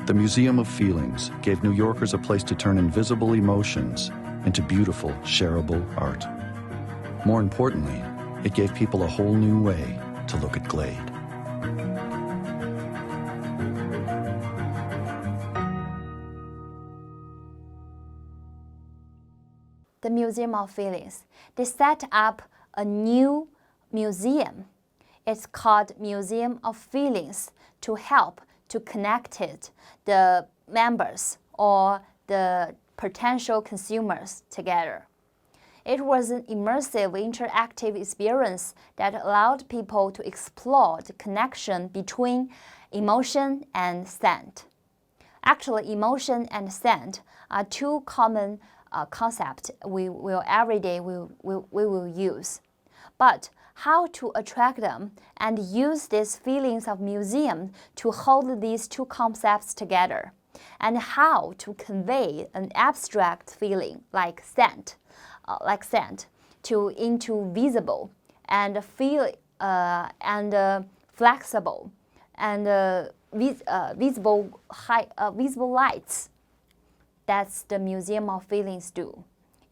The Museum of Feelings gave New Yorkers a place to turn invisible emotions into beautiful, shareable art. More importantly, it gave people a whole new way to look at Glade. The Museum of Feelings. They set up a new museum. It's called Museum of Feelings to help to connect the members or the potential consumers together. It was an immersive, interactive experience that allowed people to explore the connection between emotion and scent. Actually, emotion and scent are two common concepts we will use. But how to attract them and use these feelings of museum to hold these two concepts together, and how to convey an abstract feeling like scent, into visible and flexible and visible lights. That's the Museum of Feelings do.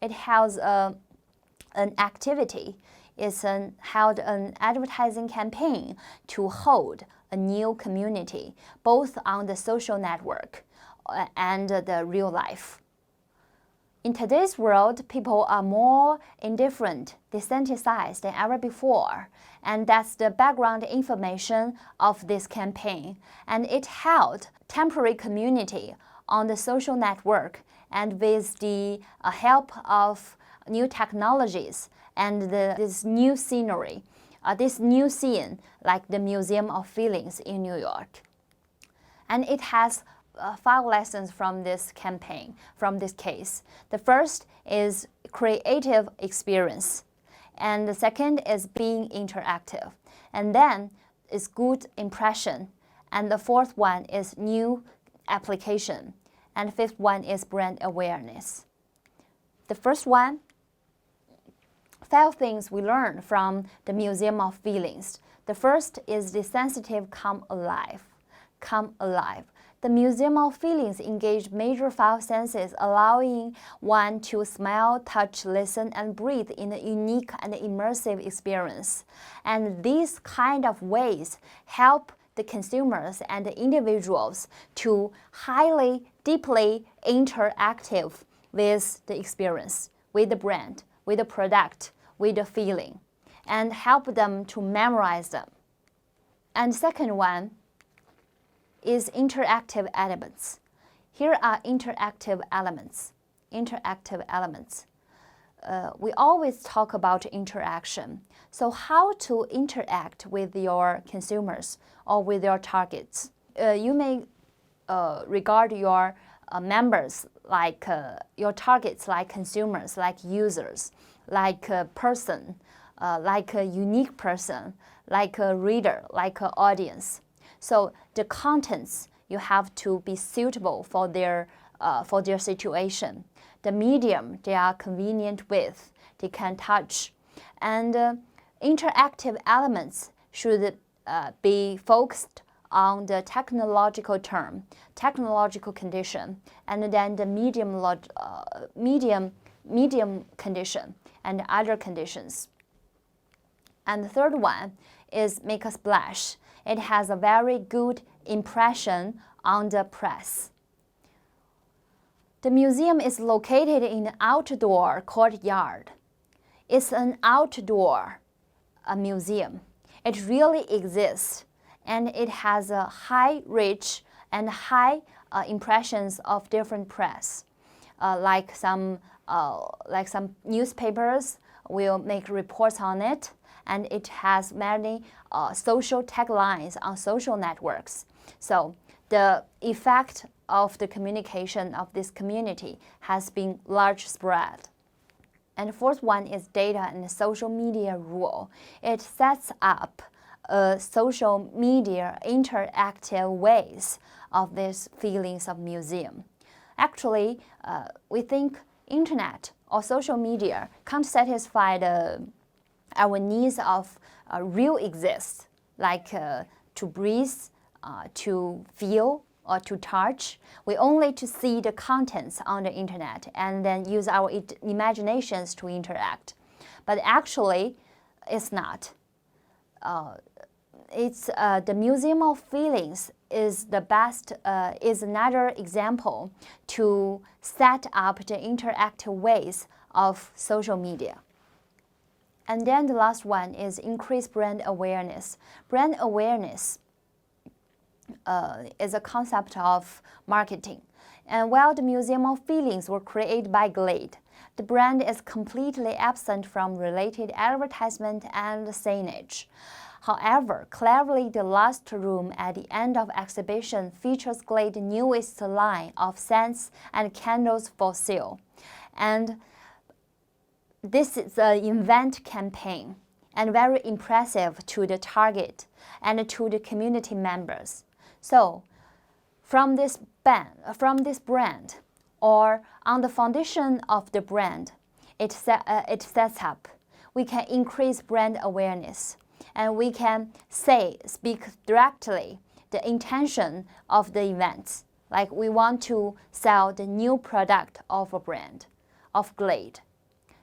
It has an activity. It's held an advertising campaign to hold a new community, both on the social network and the real life. In today's world, people are more indifferent, desensitized than ever before, and that's the background information of this campaign. And it held temporary community on the social network, and with the help of new technologies and this new scenery, this new scene like the Museum of Feelings in New York. And it has 5 lessons from this campaign, from this case. The first is creative experience, and the second is being interactive, and then is good impression, and the fourth one is new application, and the fifth one is brand awareness. The first one, 5 things we learned from the Museum of Feelings. The first is the sensitive come alive. Come alive. The Museum of Feelings engage major 5 senses, allowing one to smell, touch, listen, and breathe in a unique and immersive experience. And these kind of ways help the consumers and the individuals to highly, deeply interactive with the experience, with the brand, with the product, with the feeling, and help them to memorize them. And second one is interactive elements. Here are interactive elements. Interactive elements. We always talk about interaction. So how to interact with your consumers or with your targets? You may regard your members like your targets, like consumers, like users, like a person, like a unique person, like a reader, like an audience. So the contents, you have to be suitable for their situation. The medium they are convenient with, they can touch. And interactive elements should be focused on the technological term, technological condition, and then the medium condition and other conditions. And the third one is make a splash. It has a very good impression on the press. The museum is located in an outdoor courtyard. It's an outdoor museum. It really exists, and it has a high reach and high impressions of different press. Like some newspapers will make reports on it, and it has many social taglines on social networks. So the effect of the communication of this community has been large spread. And the fourth one is data and social media rule. It sets up social media interactive ways of these feelings of museum. Actually, we think internet or social media can't satisfy our needs of real exist, like to breathe, to feel, or to touch. We only to see the contents on the internet and then use our imaginations to interact. But actually, it's not. The Museum of Feelings is the best, is another example to set up the interactive ways of social media. And then the last one is increase brand awareness. Brand awareness is a concept of marketing. And while the Museum of Feelings were created by Glade, the brand is completely absent from related advertisement and signage. However, cleverly, the last room at the end of exhibition features Glade's newest line of scents and candles for sale. And this is an event campaign and very impressive to the target and to the community members. So, from this brand, or on the foundation of the brand it sets up, we can increase brand awareness, and we can speak directly the intention of the events. Like we want to sell the new product of a brand, of Glade.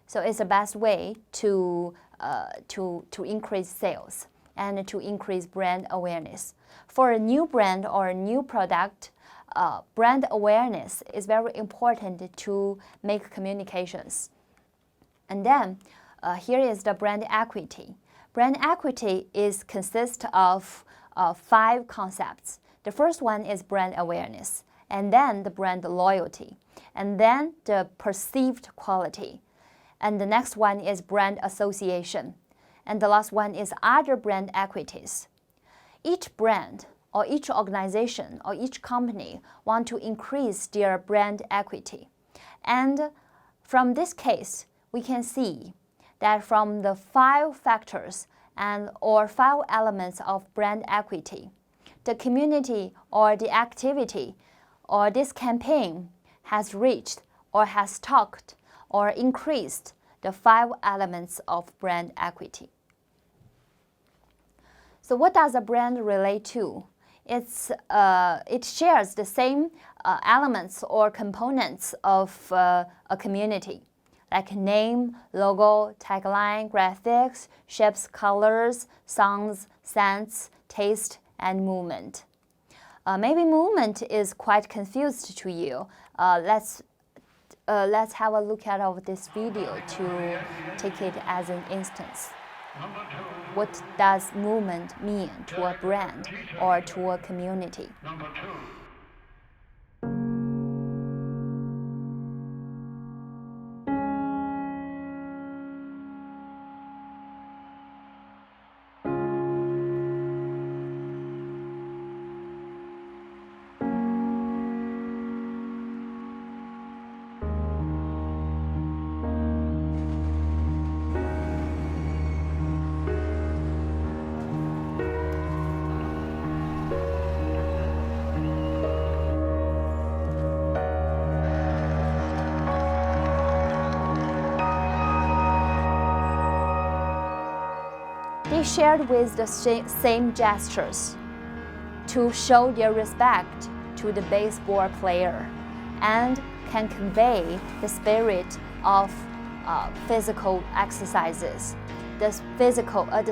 So it's the best way to increase sales and to increase brand awareness. For a new brand or a new product, brand awareness is very important to make communications. And then here is the brand equity. Brand equity consists of 5 concepts. The first one is brand awareness, and then the brand loyalty, and then the perceived quality. And the next one is brand association. And the last one is other brand equities. Each brand or each organization or each company want to increase their brand equity. And from this case, we can see that from the 5 factors or 5 elements of brand equity, the community or the activity or this campaign has reached or has talked or increased the 5 elements of brand equity. So what does a brand relate to? It shares the same elements or components of a community, like name, logo, tagline, graphics, shapes, colors, sounds, scents, taste, and movement. Maybe movement is quite confused to you. Let's have a look at this video to take it as an instance. What does movement mean to a brand or to a community? They shared with the same gestures to show their respect to the baseball player and can convey the spirit of physical exercises, the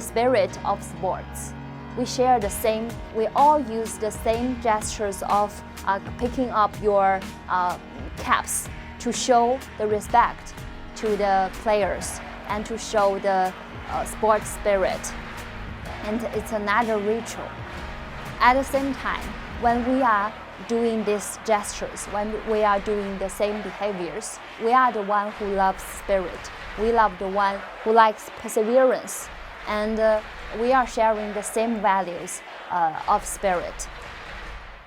spirit of sports. We all use the same gestures of picking up your caps to show the respect to the players and to show the sports spirit. And it's another ritual. At the same time, when we are doing these gestures, when we are doing the same behaviors, we are the one who loves spirit. We love the one who likes perseverance. And we are sharing the same values of spirit.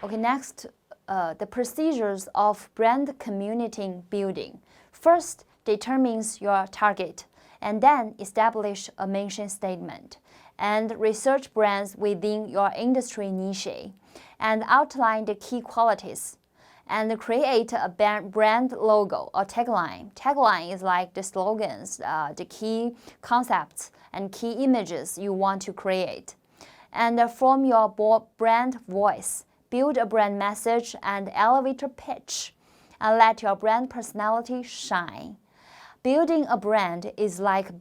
Okay, next, the procedures of brand community building. First, determines your target, and then establish a mission statement, and research brands within your industry niche, and outline the key qualities, and create a brand logo or tagline. Tagline is like the slogans, the key concepts and key images you want to create. And form your brand voice, build a brand message and elevator pitch, and let your brand personality shine. Building a brand is like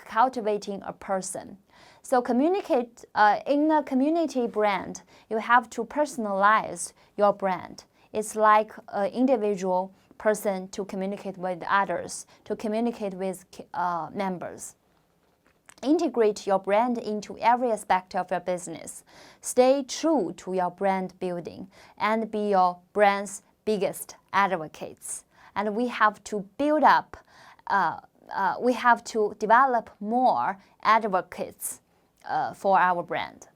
cultivating a person. So communicate in a community brand, you have to personalize your brand. It's like an individual person to communicate with others, to communicate with members. Integrate your brand into every aspect of your business. Stay true to your brand building and be your brand's biggest advocates. And we have to build up, we have to develop more advocates for our brand.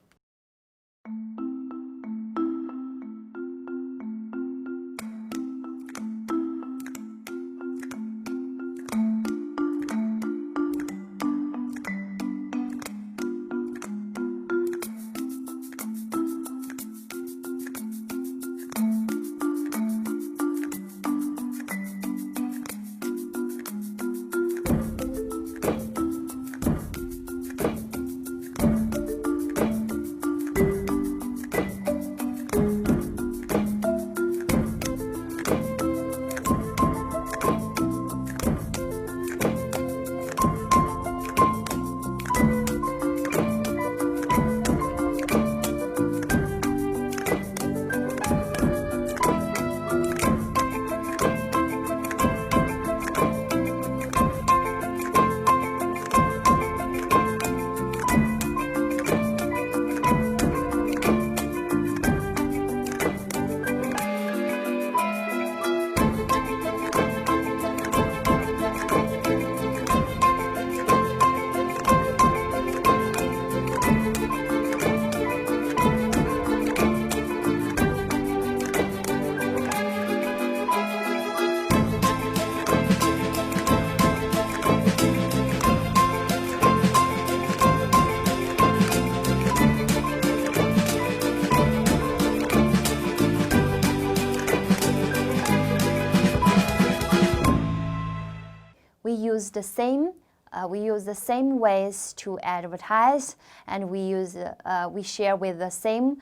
We use the same ways to advertise, and we share with the same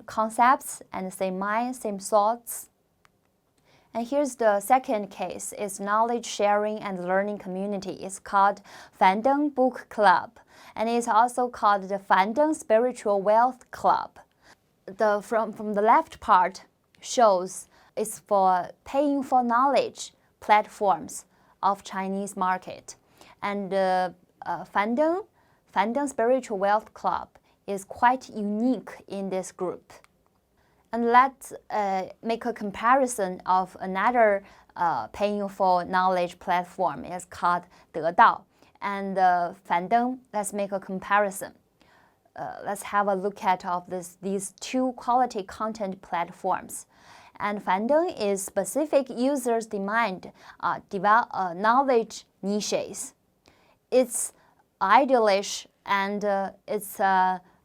concepts and same minds, same thoughts. And here's the second case. It's knowledge sharing and learning community. It's called Fandom Book Club, and it's also called the Fandom Spiritual Wealth Club. From the left part shows it's for paying for knowledge platforms of Chinese market, and Fandom Spiritual Wealth Club is quite unique in this group. And let's make a comparison of another paying for knowledge platform. It's called 得到, and Fandom. Let's make a comparison. Let's have a look at these two quality content platforms. And Fandom is specific users' demand, knowledge niches. Its idealish and its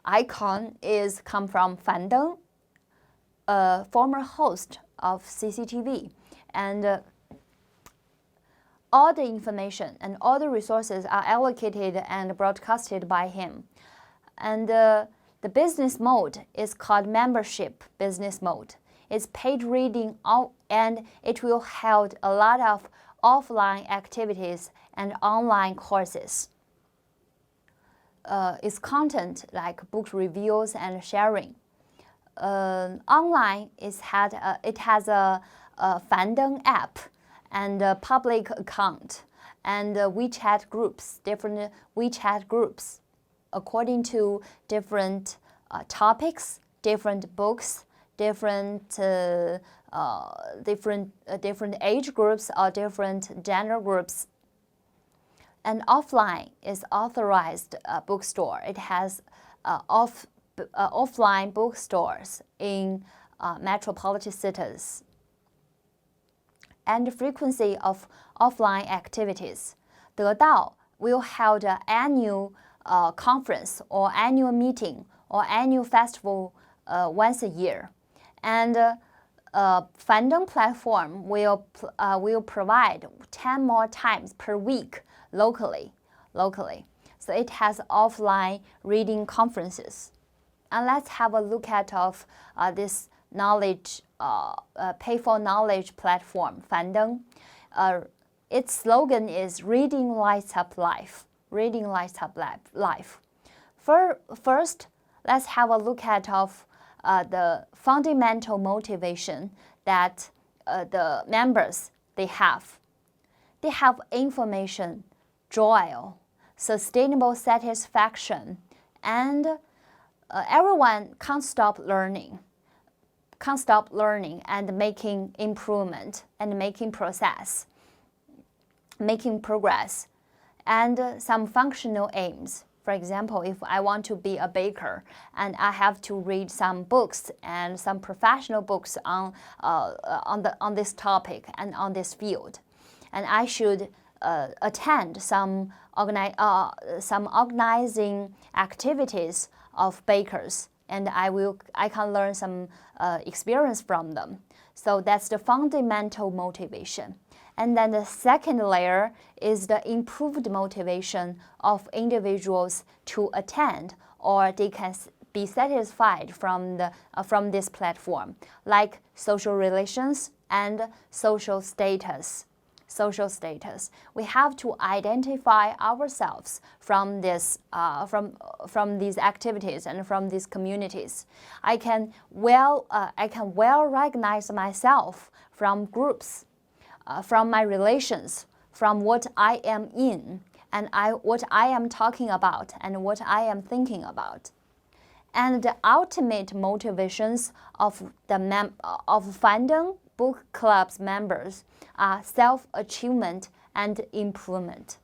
icon is come from Fandom, a former host of CCTV, and all the information and all the resources are allocated and broadcasted by him. And the business mode is called membership business mode. It's paid reading, and it will hold a lot of offline activities and online courses. Its content like book reviews and sharing. Online, it has a Fandom app and a public account and WeChat groups, different WeChat groups, according to different topics, different books, different age groups or different gender groups. And offline is authorized bookstore. It has offline bookstores in metropolitan cities. And the frequency of offline activities. 得到 will hold an annual conference or annual meeting or annual festival once a year. And Fandom platform will provide 10 more times per week locally. So it has offline reading conferences. And let's have a look at this knowledge, pay for knowledge platform, Fandom. Its slogan is "Reading lights up life." Reading lights up life. First, let's have a look at the fundamental motivation that the members they have. They have information, joy, sustainable satisfaction, and everyone can't stop learning and making improvement and making progress, and some functional aims. For example, if I want to be a baker and I have to read some books and some professional books on this topic and on this field, and I should attend some organizing activities of bakers, and I can learn some experience from them. So that's the fundamental motivation. And then the second layer is the improved motivation of individuals to attend, or they can be satisfied from this platform, like social relations and social status. We have to identify ourselves from this, from these activities and from these communities. I can well recognize myself from groups, from my relations, from what I am in, and what I am talking about, and what I am thinking about. And the ultimate motivations of fandom book club's members are self-achievement and improvement,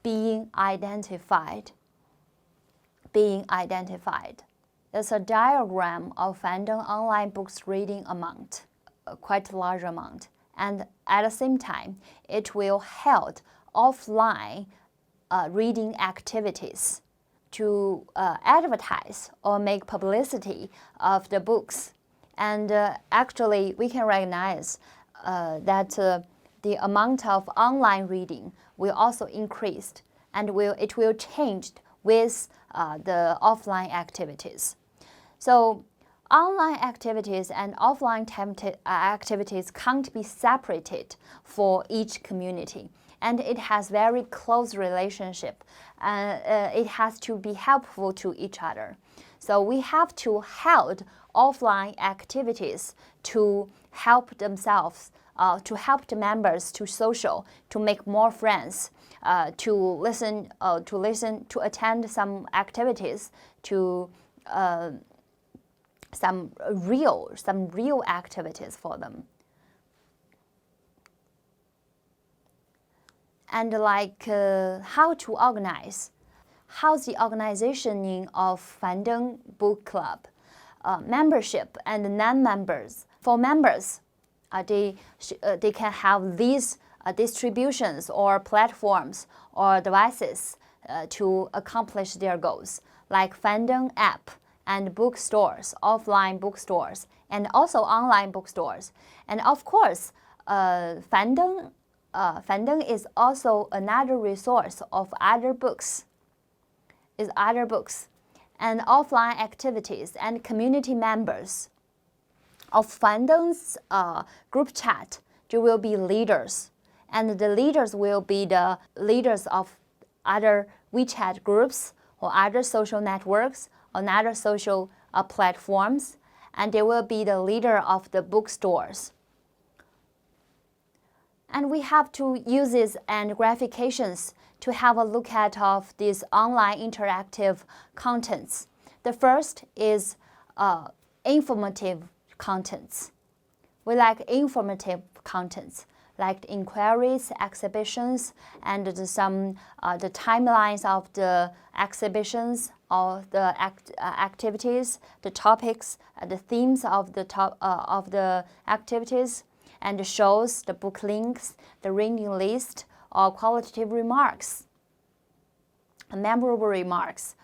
being identified. There's a diagram of fandom online books reading amount, quite a large amount, and at the same time, it will held offline reading activities to advertise or make publicity of the books. And actually, we can recognize that the amount of online reading will also increase, and it will change with the offline activities. So online activities and offline activities can't be separated for each community, and it has very close relationship. It has to be helpful to each other. So we have to hold offline activities to help themselves, to help the members to social, to make more friends, to attend some activities, to some real activities for them. And like how to organize, how's the organization of fandom book club, membership and non-members. For members, they can have these distributions or platforms or devices to accomplish their goals, like fandom app and bookstores, offline bookstores, and also online bookstores. And of course, fandom is also another resource of other books. And offline activities and community members of fandom's group chat, there will be leaders, and the leaders will be the leaders of other WeChat groups or other social networks or other social platforms, and they will be the leader of the bookstores. And we have to use this and gratifications to have a look at of these online interactive contents. The first is informative contents. We like informative contents, like inquiries, exhibitions, and the timelines of the exhibitions, or the activities, the topics, the themes of the activities, and the shows, the book links, the reading list, or qualitative remarks, memorable remarks,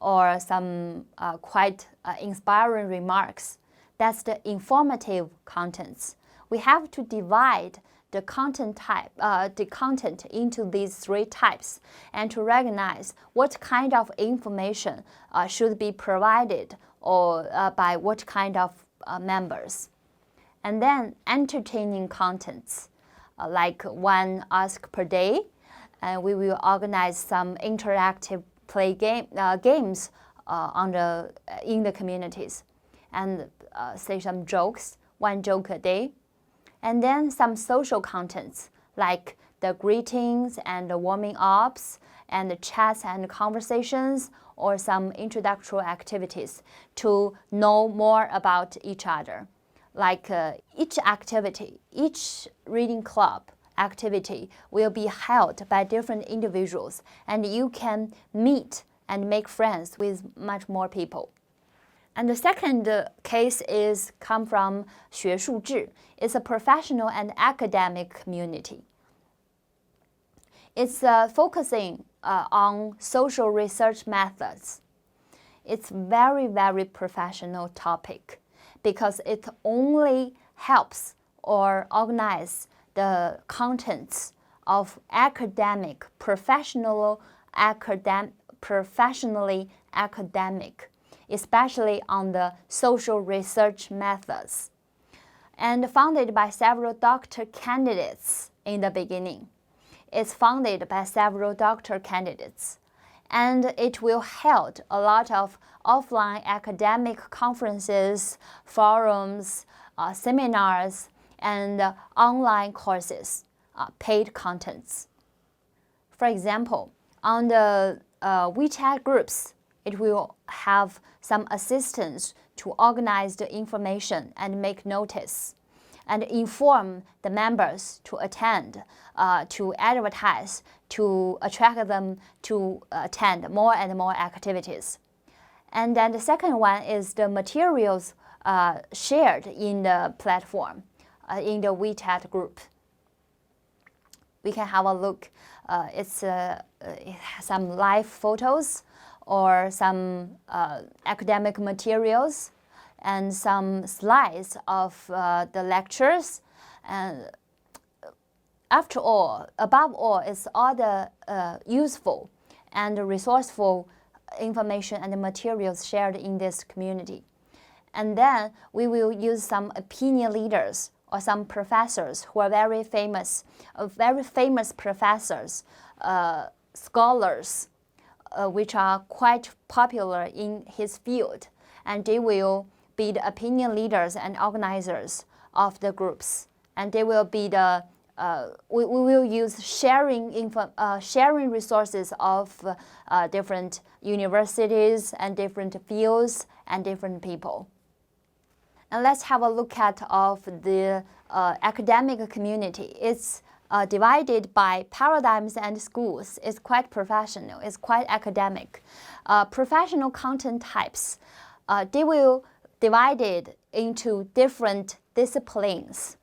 or some quite inspiring remarks. That's the informative contents. We have to divide the content into these three types, and to recognize what kind of information should be provided or by what kind of members. And then entertaining contents, like one ask per day, and we will organize some interactive games in the communities, and say some jokes, one joke a day. And then some social contents like the greetings and the warming ups and the chats and conversations, or some introductory activities to know more about each other. Like each activity, each reading club activity will be held by different individuals, and you can meet and make friends with much more people. And the second case is come from 学术志. It's a professional and academic community. It's focusing on social research methods. It's very, very professional topic because it only helps or organize the contents of professionally academic, especially on the social research methods, and founded by several doctor candidates in the beginning. It's founded by several doctor candidates, and it will hold a lot of offline academic conferences, forums, seminars, and online courses, paid contents. For example, on the WeChat groups, it will have some assistance to organize the information and make notice, and inform the members to attend, to advertise, to attract them to attend more and more activities. And then the second one is the materials shared in the platform, in the WeChat group. We can have a look. It has some live photos or some academic materials and some slides of the lectures. And above all, it's all the useful and resourceful information and materials shared in this community. And then we will use some opinion leaders or some professors who are very famous professors, scholars, which are quite popular in his field, and they will be the opinion leaders and organizers of the groups, and they will be the we will use sharing resources of different universities and different fields and different people. And let's have a look at of the academic community. It's divided by paradigms and schools. It's quite professional. It's quite academic. Professional content types, they will divided into different disciplines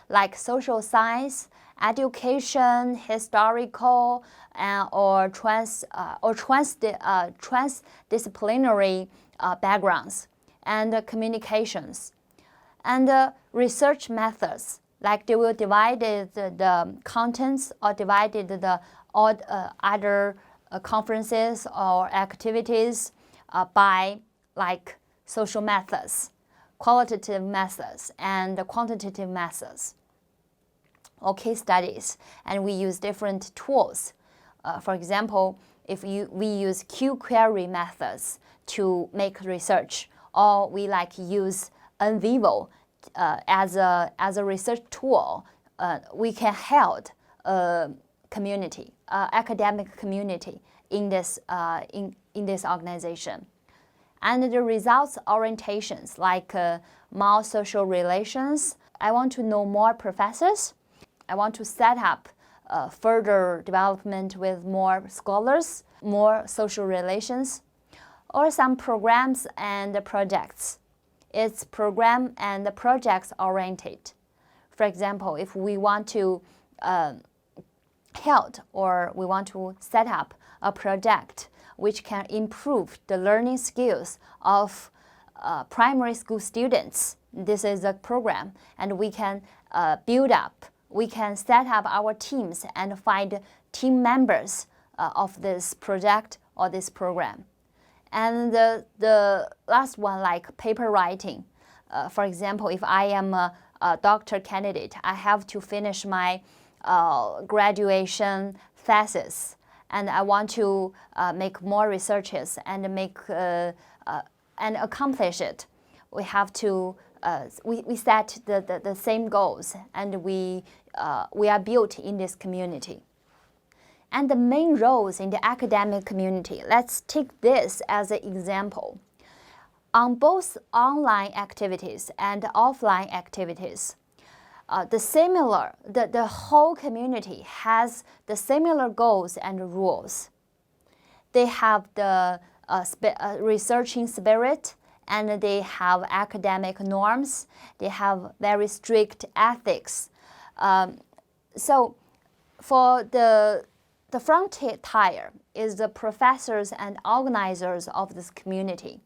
like social science, education, historical, or transdisciplinary backgrounds, and communications, and research methods. Like they will divide the contents or divided the other conferences or activities by like social methods, qualitative methods, and quantitative methods, or case studies. And we use different tools. For example, if we use Q-query methods to make research, or we use NVivo as a research tool, we can hold a community, academic community in this organization. And the results orientations like more social relations. I want to know more professors. I want to set up further development with more scholars, more social relations, or some programs and projects. It's program and projects oriented. For example, if we want to help or we want to set up a project which can improve the learning skills of primary school students, this is a program, and we can we can set up our teams and find team members of this project or this program. And the last one, like paper writing. For example, if I am a doctor candidate, I have to finish my graduation thesis, and I want to make more researches and and accomplish it. We have to we set the same goals, and we are built in this community. And the main roles in the academic community, let's take this as an example. On both online activities and offline activities, the whole community has the similar goals and rules. They have the researching spirit, and they have academic norms. They have very strict ethics. So for the front tier is the professors and organizers of this community.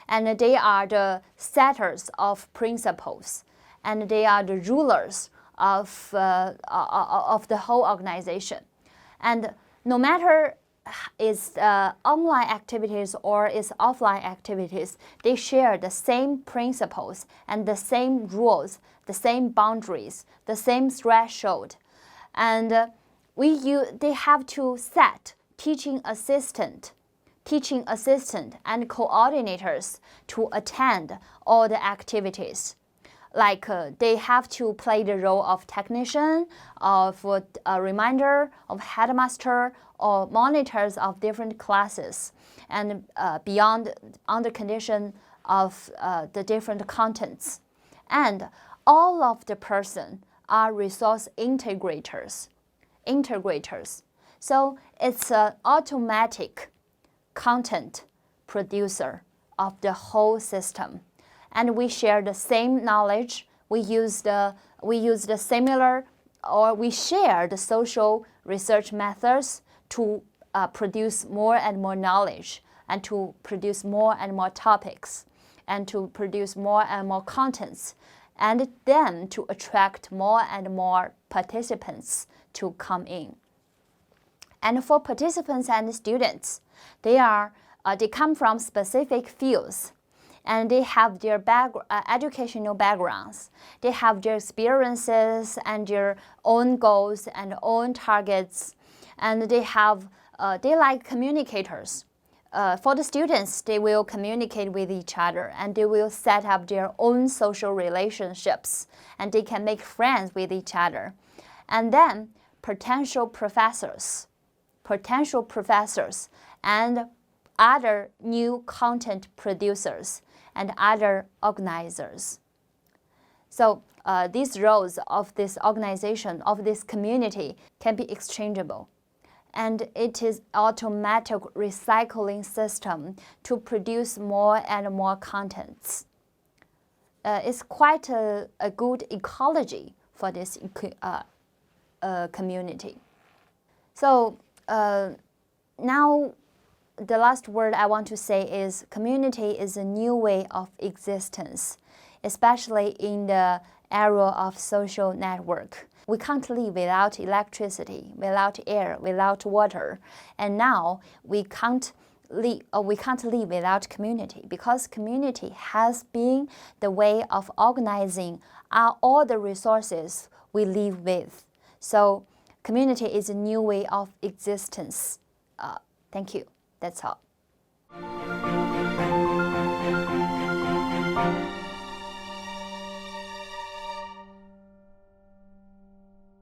And they are the setters of principles, and they are the rulers of the whole organization. And no matter is online activities or is offline activities, they share the same principles and the same rules, the same boundaries, the same threshold. And they have to set teaching assistant and coordinators to attend all the activities. Like they have to play the role of technician, of a reminder, of headmaster, or monitors of different classes, and beyond under condition of the different contents. And all of the person are resource integrators. So it's an automatic content producer of the whole system. And we share the same knowledge. We share the social research methods to produce more and more knowledge, and to produce more and more topics, and to produce more and more contents, and then to attract more and more participants to come in. And for participants and students, they come from specific fields, and they have their educational backgrounds. They have their experiences and their own goals and own targets, and they like communicators. For the students, they will communicate with each other, and they will set up their own social relationships, and they can make friends with each other. And then potential professors and other new content producers and other organizers. So these roles of this organization, of this community, can be exchangeable. And it is automatic recycling system to produce more and more contents. It's quite a good ecology for this community. So now the last word I want to say is community is a new way of existence, especially in the era of social network. We can't live without electricity, without air, without water, and now we can't live without community, because community has been the way of organizing all the resources we live with. So community is a new way of existence. Thank you. That's all.